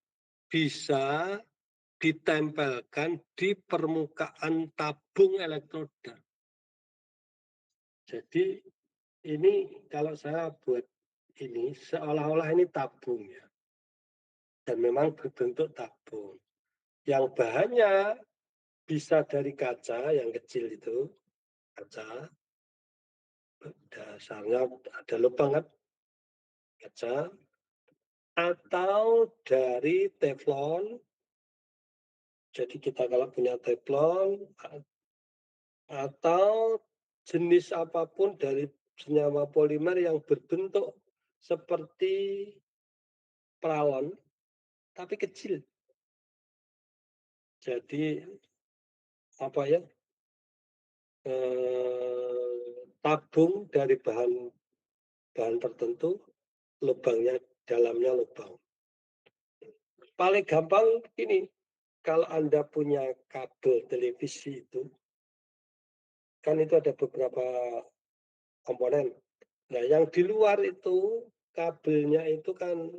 bisa ditempelkan di permukaan tabung elektroda. Jadi ini kalau saya buat ini seolah-olah ini tabung ya. Dan memang berbentuk tabung. Yang bahannya bisa dari kaca yang kecil itu, kaca. Dasarnya ada lubang kan, kaca. Atau dari teflon Jadi kita kalau punya teflon atau jenis apapun dari senyawa polimer yang berbentuk seperti peralon tapi kecil. Jadi apa ya? Tabung dari bahan tertentu, lubangnya dalamnya lubang. Paling gampang ini, kalau Anda punya kabel televisi itu, kan itu ada beberapa komponen. Nah, yang di luar itu kabelnya itu kan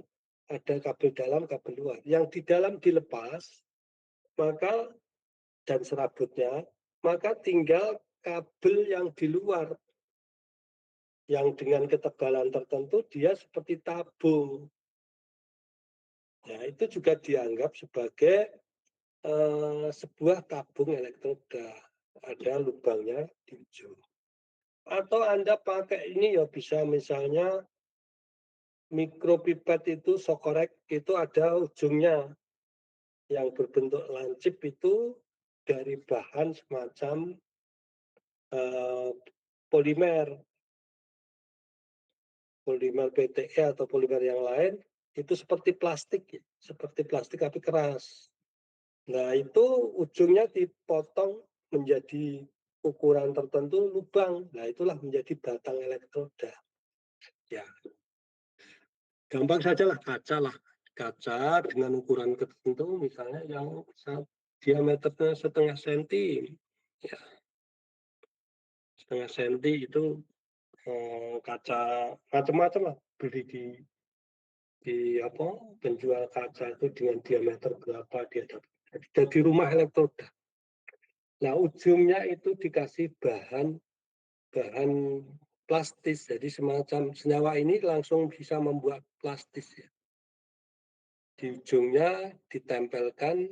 ada kabel dalam, kabel luar. Yang di dalam dilepas, maka dan serabutnya, maka tinggal kabel yang di luar yang dengan ketebalan tertentu dia seperti tabung. Nah, itu juga dianggap sebagai sebuah tabung elektroda. Ada lubangnya di ujung. Atau Anda pakai ini ya bisa misalnya mikropipet itu sokorek itu ada ujungnya yang berbentuk lancip itu dari bahan semacam polimer PTE atau polimer yang lain itu seperti plastik tapi keras. Nah, itu ujungnya dipotong menjadi ukuran tertentu lubang. Nah, itulah menjadi batang elektroda. Ya. Gampang saja lah kaca dengan ukuran tertentu misalnya yang diameternya setengah senti. Ya. Setengah senti itu kaca macam-macam lah beli di penjual kaca itu dengan diameter berapa dia dapat. Jadi rumah elektroda. Nah, ujungnya itu dikasih bahan plastis, jadi semacam senyawa ini langsung bisa membuat plastis ya. Di ujungnya ditempelkan,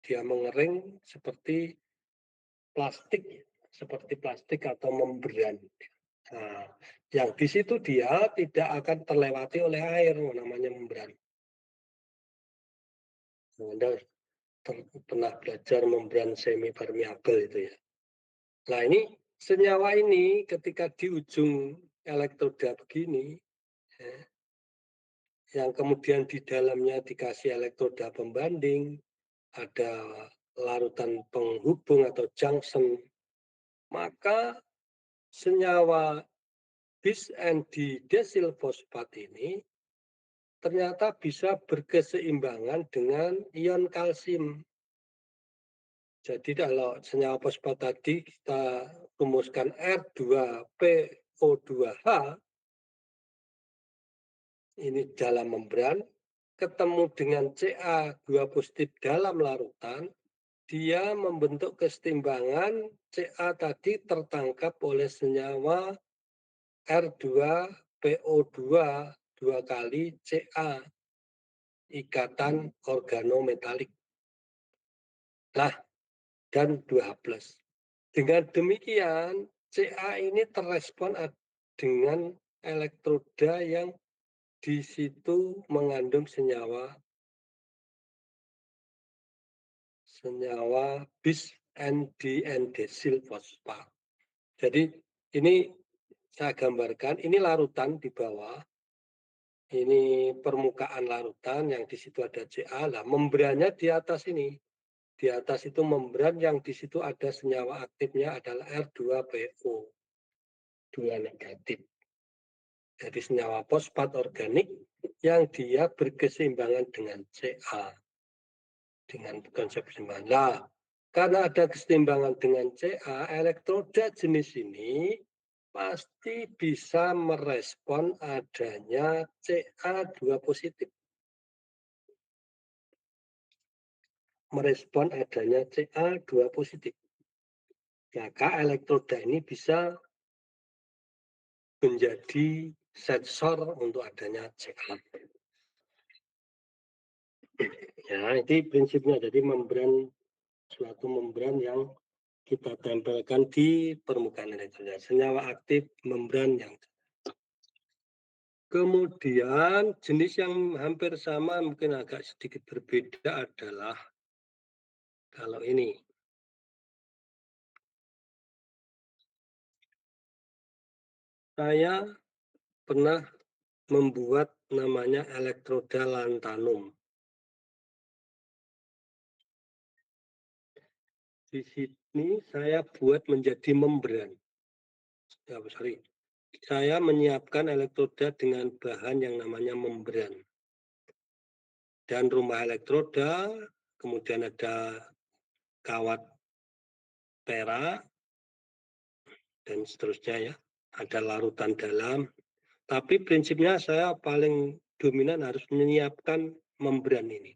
dia mengering seperti plastik atau membran. Nah, yang di situ dia tidak akan terlewati oleh air, namanya membran. Anda pernah belajar membran semi permeabel itu ya. Nah, ini senyawa ini ketika di ujung elektroda begini, yang kemudian di dalamnya dikasih elektroda pembanding, ada larutan penghubung atau junction, maka senyawa bis and didesil fosfat ini ternyata bisa berkeseimbangan dengan ion kalsium. Jadi kalau senyawa fosfat tadi kita rumuskan R2PO2H, ini dalam membran, ketemu dengan Ca2 positif dalam larutan, dia membentuk kesetimbangan Ca tadi tertangkap oleh senyawa R2PO2 2 kali Ca, ikatan organometalik. Nah, dan 2H+. Dengan demikian, Ca ini terrespon dengan elektroda yang di situ mengandung senyawa bis and didesil fosfat. Jadi ini saya gambarkan, ini larutan di bawah, ini permukaan larutan yang di situ ada Ca, lah membrannya di atas ini. Di atas itu membran yang di situ ada senyawa aktifnya adalah R2PO, 2 negatif. Jadi senyawa fosfat organik yang dia berkeseimbangan dengan Ca. Dengan konsep keseimbangan. Nah, karena ada keseimbangan dengan Ca, elektroda jenis ini pasti bisa merespon adanya Ca2 positif. Merespon adanya Ca2 positif. Maka elektroda ini bisa menjadi sensor untuk adanya Ca. Ya, itu prinsipnya. Jadi suatu membran yang kita tempelkan di permukaan elektroda. Senyawa aktif membran yang. Kemudian jenis yang hampir sama mungkin agak sedikit berbeda adalah Kalau ini. Saya pernah membuat namanya elektroda lantanum. Di sini saya buat menjadi membran. Ya, sorry. Saya menyiapkan elektroda dengan bahan yang namanya membran. Dan rumah elektroda, kemudian ada kawat perak, dan seterusnya ya. Ada larutan dalam. Tapi prinsipnya saya paling dominan harus menyiapkan membran ini.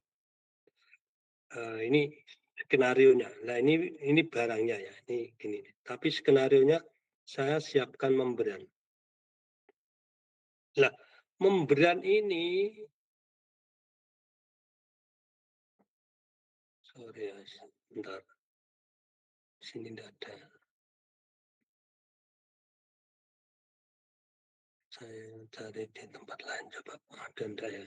Ini skenarionya. Nah ini barangnya ya. Ini gini. Tapi skenarionya saya siapkan membran. Nah, membran ini, sorry ya, bentar. Sini tidak ada. Saya cari di tempat lain coba. Ada enggak ya?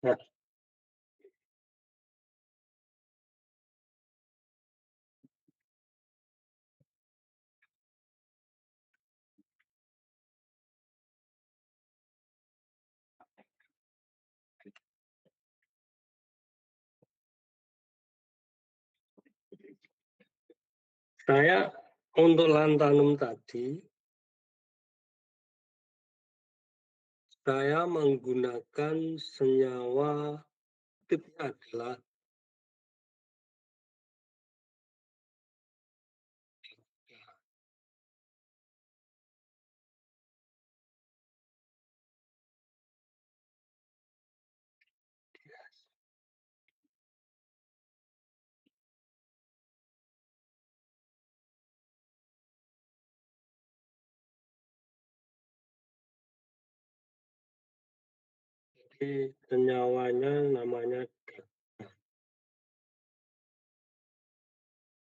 Nah, saya untuk lantanum tadi, saya menggunakan senyawa, tipnya adalah jadi senyawanya namanya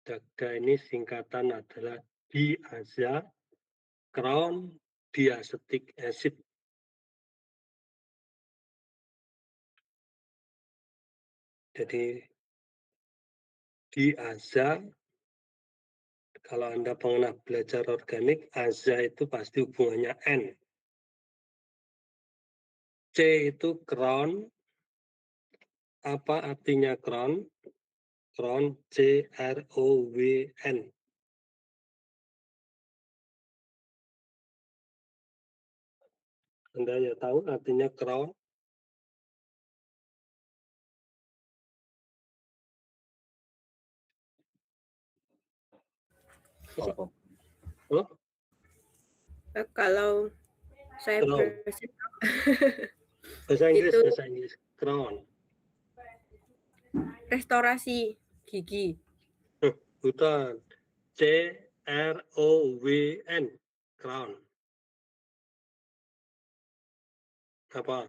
Dagda ini singkatan adalah diaza crown diacetic acid. Jadi diaza, kalau Anda pernah belajar organik, aza itu pasti hubungannya N. C itu crown. Apa artinya crown? Crown, C-R-O-W-N. Anda ya tahu artinya crown? Risiko. Oh, Kalau saya Crown. bahasa Bahasa Inggris, crown. restorasi gigi. Bukan. C-R-O-W-N. Crown. Apa?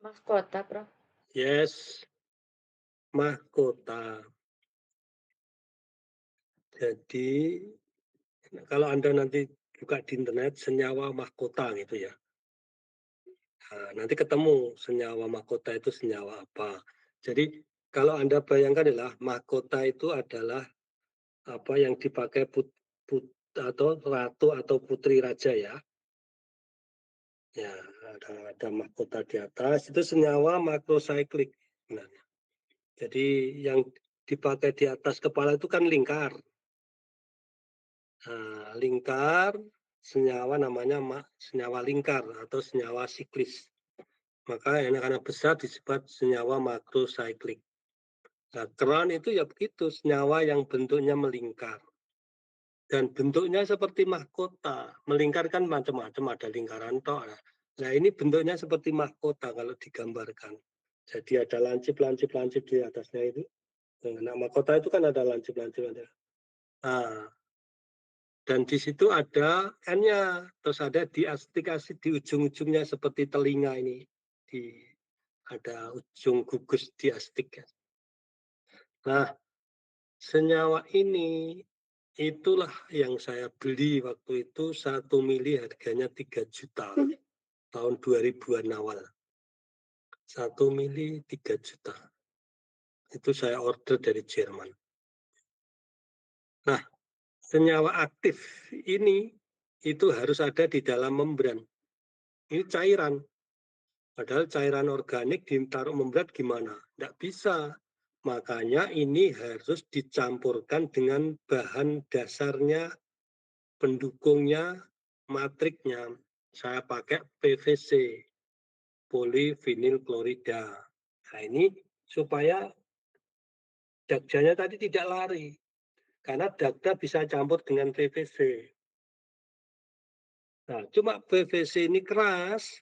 Mahkota, Prof. Yes. Mahkota. Jadi, kalau Anda nanti buka di internet, senyawa mahkota gitu ya. Nah, nanti ketemu senyawa mahkota itu senyawa apa. Jadi, kalau Anda bayangkan adalah mahkota itu adalah apa yang dipakai atau ratu atau putri raja ya. Ya, ada mahkota di atas, itu senyawa makrocyclic sebenarnya. Jadi yang dipakai di atas kepala itu kan lingkar. Nah, lingkar, senyawa namanya senyawa lingkar atau senyawa siklis. Maka anak-anak besar disebut senyawa makrocyclic. Nah, crown itu ya begitu, senyawa yang bentuknya melingkar. Dan bentuknya seperti mahkota. Melingkar kan macam-macam, ada lingkaran tok. Nah, ini bentuknya seperti mahkota kalau digambarkan. Jadi ada lancip di atasnya itu. Nah, mahkota itu kan ada lancip. Nah, dan di situ ada N-nya, terus ada diastik asid di ujung-ujungnya seperti telinga ini. Ada ujung gugus diastik. Nah, senyawa ini itulah yang saya beli waktu itu 1 mili harganya 3 juta tahun 2000-an awal. 1 mili 3 juta. Itu saya order dari Jerman. Nah, senyawa aktif ini itu harus ada di dalam membran. Ini cairan. Padahal cairan organik ditaruh membran gimana? Tidak bisa. Makanya ini harus dicampurkan dengan bahan dasarnya, pendukungnya, matriknya. Saya pakai PVC, polivinil klorida. Nah, ini supaya dagjanya tadi tidak lari. Karena dagda bisa campur dengan PVC. Nah, cuma PVC ini keras.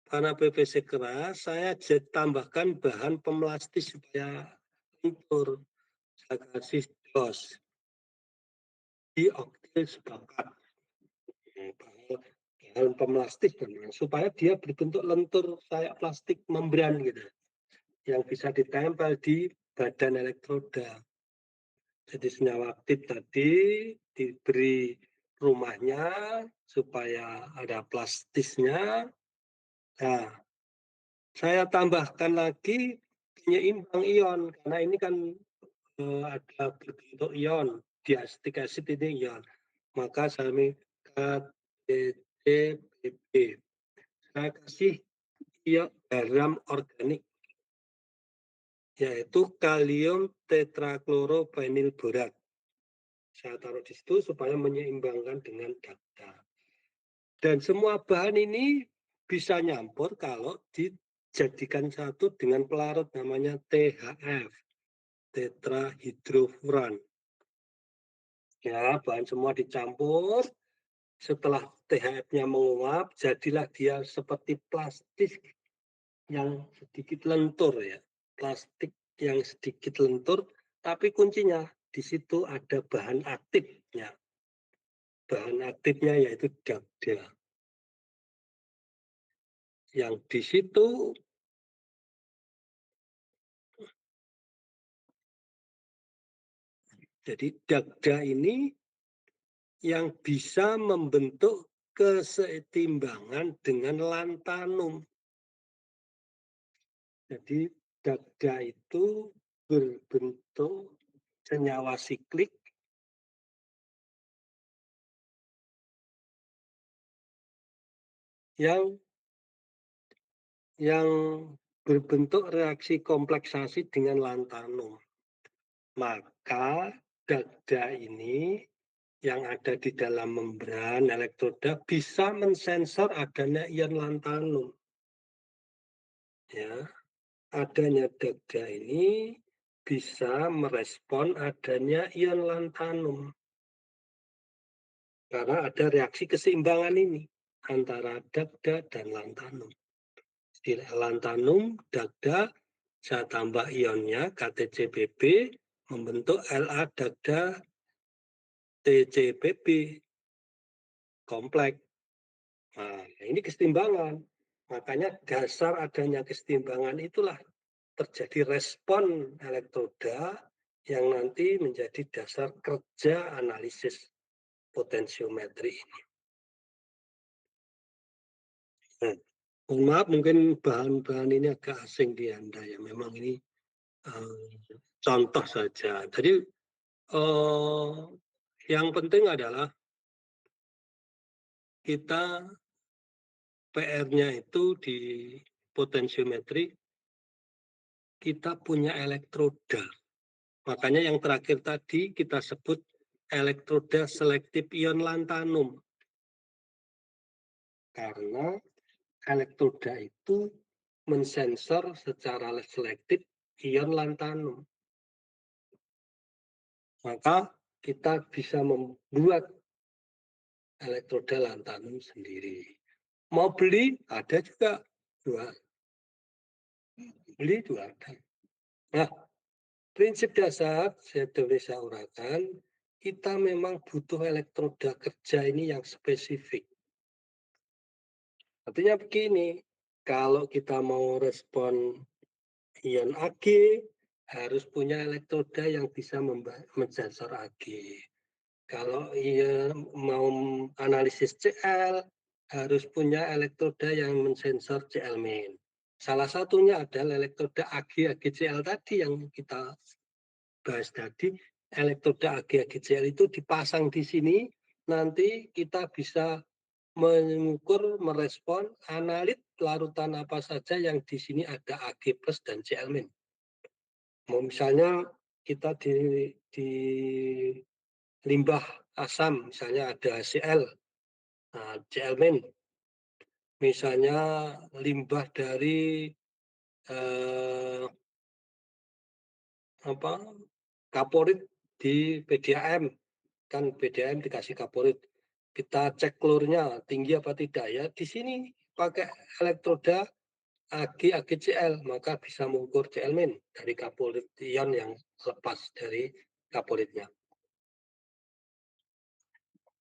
Karena PVC keras, saya tambahkan bahan pemlastis supaya lentur. Saya kasih dos. Dioktil sepakat. Bahan pemlastis supaya dia berbentuk lentur kayak plastik membran gitu. Yang bisa ditempel di badan elektroda. Jadi senyawa aktif tadi diberi rumahnya supaya ada plastisnya. Nah, saya tambahkan lagi penyeimbang ion karena ini kan ada berbentuk ion, diastik asid ini ion. Maka saya KTCBB. Saya kasih ion garam organik yaitu kalium tetraklorovinyl borat. Saya taruh di situ supaya menyeimbangkan dengan dagda. Dan semua bahan ini bisa nyampur kalau dijadikan satu dengan pelarut namanya THF, tetrahidrofuran. Ya, bahan semua dicampur. Setelah THF-nya menguap, jadilah dia seperti plastik yang sedikit lentur ya. Plastik yang sedikit lentur, tapi kuncinya di situ ada bahan aktifnya. Bahan aktifnya yaitu dagda. Yang di situ jadi dagda ini yang bisa membentuk keseimbangan dengan lantanum. Jadi dagda itu berbentuk senyawa siklik yang berbentuk reaksi kompleksasi dengan lantanum. Maka dagda ini yang ada di dalam membran elektroda bisa mensensor adanya ion lantanum. Ya, adanya dagda ini bisa merespon adanya ion lantanum. Karena ada reaksi keseimbangan ini antara dagda dan lantanum. Di lantanum, dagda, saya tambah ionnya KTCBB membentuk La dagda TCBB kompleks. Nah, ini keseimbangan. Makanya dasar adanya keseimbangan itulah terjadi respon elektroda yang nanti menjadi dasar kerja analisis potensiometri ini. Nah, mohon maaf mungkin bahan-bahan ini agak asing di Anda ya. Memang ini contoh saja. Jadi yang penting adalah kita PR-nya itu di potensiometri kita punya elektroda. Makanya yang terakhir tadi kita sebut elektroda selektif ion lantanum. Karena elektroda itu mensensor secara selektif ion lantanum. Maka kita bisa membuat elektroda lanthanum sendiri. Mau beli ada juga jual. Beli juga ada. Nah, prinsip dasar saya uraikan, kita memang butuh elektroda kerja ini yang spesifik. Artinya begini, kalau kita mau respon ion Ag, harus punya elektroda yang bisa mensensor Ag. Kalau mau analisis Cl, harus punya elektroda yang mensensor Cl-. Salah satunya adalah elektroda Ag-AgCl tadi yang kita bahas tadi. Elektroda Ag-AgCl itu dipasang di sini, nanti kita bisa mengukur, merespon, analit larutan apa saja yang di sini ada Ag plus dan Cl-. Mau misalnya kita di limbah asam, misalnya ada Cl, nah, Cl-. Misalnya limbah dari kaporit di PDAM, kan PDAM dikasih kaporit, kita cek klornya tinggi apa tidak ya. Di sini pakai elektroda AgCl, maka bisa mengukur Cl- dari kaporit ion yang lepas dari kaporitnya.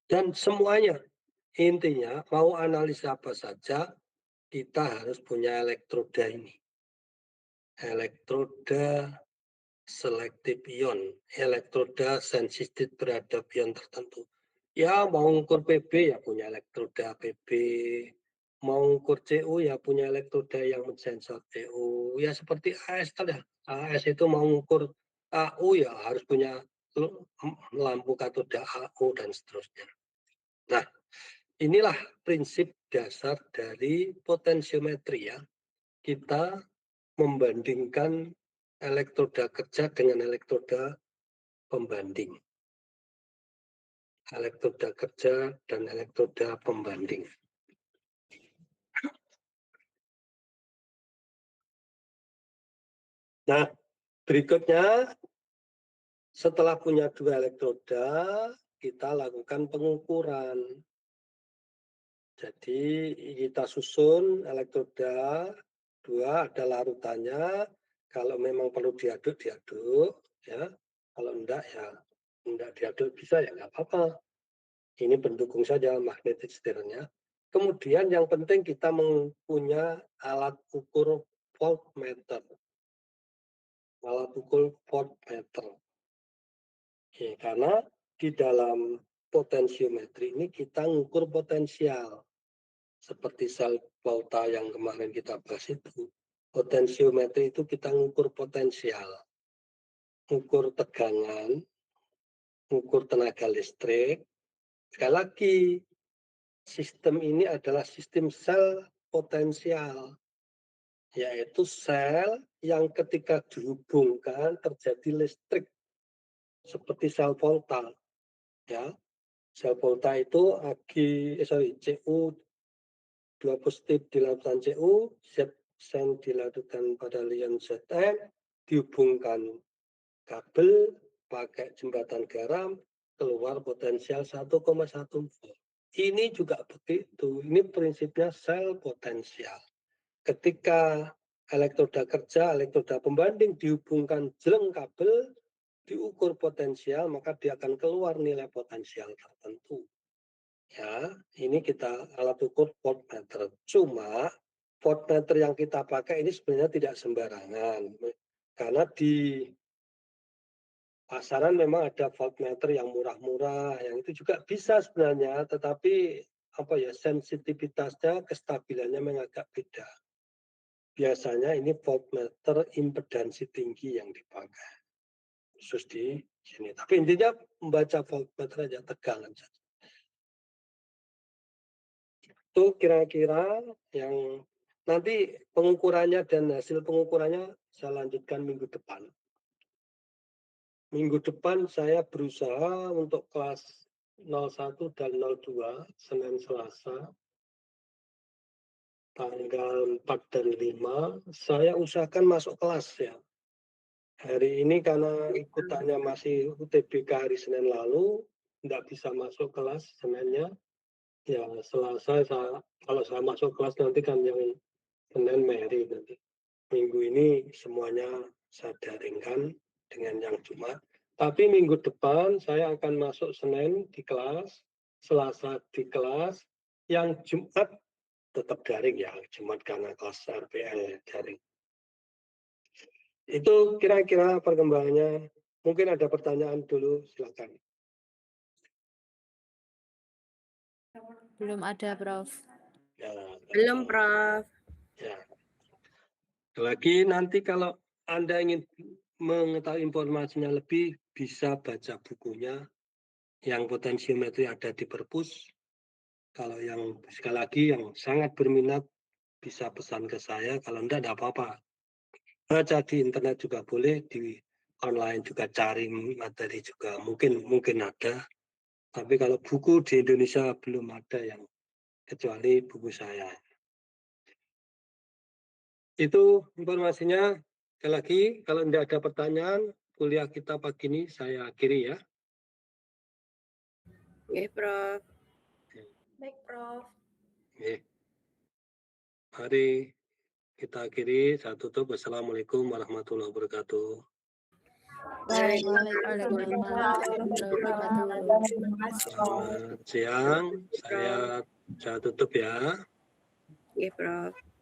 Dan semuanya, intinya mau analisa apa saja, kita harus punya elektroda ini. Elektroda selektif ion, elektroda sensitif terhadap ion tertentu. Ya mau ukur PB ya punya elektroda PB, mau ukur CU ya punya elektroda yang mensensor CU. Ya seperti AS tadi, AS itu mau ukur AU ya harus punya lampu katoda AU dan seterusnya. Nah, inilah prinsip dasar dari potensiometri ya. Kita membandingkan elektroda kerja dengan elektroda pembanding. Elektroda kerja dan elektroda pembanding. Nah, berikutnya setelah punya dua elektroda, kita lakukan pengukuran. Jadi kita susun elektroda dua, ada larutannya. Kalau memang perlu diaduk, ya. Kalau enggak ya enggak diaduk bisa ya nggak apa-apa. Ini pendukung saja magnetic stirnya. Kemudian yang penting kita mempunyai alat ukur voltmeter. Alat ukur voltmeter. Ya, karena di dalam potensiometri ini kita ngukur potensial. Seperti sel volta yang kemarin kita bahas itu. Potensiometri itu kita ngukur potensial. Ukur tegangan, ukur tenaga listrik. Sekali lagi, sistem ini adalah sistem sel potensial, yaitu sel yang ketika dihubungkan terjadi listrik seperti sel volta. Ya, sel volta itu CU 2 positif di larutan CU, Zn dilakukan pada ion Zn, dihubungkan kabel pakai jembatan garam, keluar potensial 1,1 volt. Ini juga begitu, ini prinsipnya sel potensial. Ketika elektroda kerja, elektroda pembanding dihubungkan jeleng kabel, diukur potensial, maka dia akan keluar nilai potensial tertentu. Ya, ini kita alat ukur voltmeter. Cuma voltmeter yang kita pakai ini sebenarnya tidak sembarangan. Karena di pasaran memang ada voltmeter yang murah-murah, yang itu juga bisa sebenarnya, tetapi sensitivitasnya, kestabilannya memang agak beda. Biasanya ini voltmeter impedansi tinggi yang dipakai, khusus di sini. Tapi intinya membaca voltmeter aja, tegangan saja. Itu kira-kira yang nanti pengukurannya dan hasil pengukurannya saya lanjutkan minggu depan. Minggu depan saya berusaha untuk kelas 01 dan 02, Senin Selasa, tanggal 4 dan 5, saya usahakan masuk kelas ya. Hari ini karena ikutannya masih UTBK hari Senin lalu, tidak bisa masuk kelas Seninnya. Ya, Selasa kalau saya masuk kelas nanti kan yang Senin Mary nanti. Minggu ini semuanya saya daringkan dengan yang Jumat. Tapi minggu depan saya akan masuk Senin di kelas, Selasa di kelas, yang Jumat tetap daring ya, Jumat karena kelas RPL daring. Itu kira-kira perkembangannya. Mungkin ada pertanyaan dulu, silakan. Belum ada, Prof. Ya, Belum, Prof. ya. Lagi nanti kalau Anda ingin mengetahui informasinya lebih, bisa baca bukunya yang potensiometri ada di perpus. Kalau yang sekali lagi yang sangat berminat bisa pesan ke saya, kalau enggak apa-apa. Baca di internet juga boleh, di online juga cari materi juga mungkin ada. Tapi kalau buku di Indonesia belum ada yang kecuali buku saya. Itu informasinya. Sekali lagi, kalau tidak ada pertanyaan, kuliah kita pagi ini saya akhiri ya. Oke, Prof. Baik, Prof. Oke. Mari kita akhiri. Saya tutup. Wassalamualaikum warahmatullahi wabarakatuh. Waalaikumsalam warahmatullahi wabarakatuh. Selamat siang. Saya tutup ya. Oke, Prof.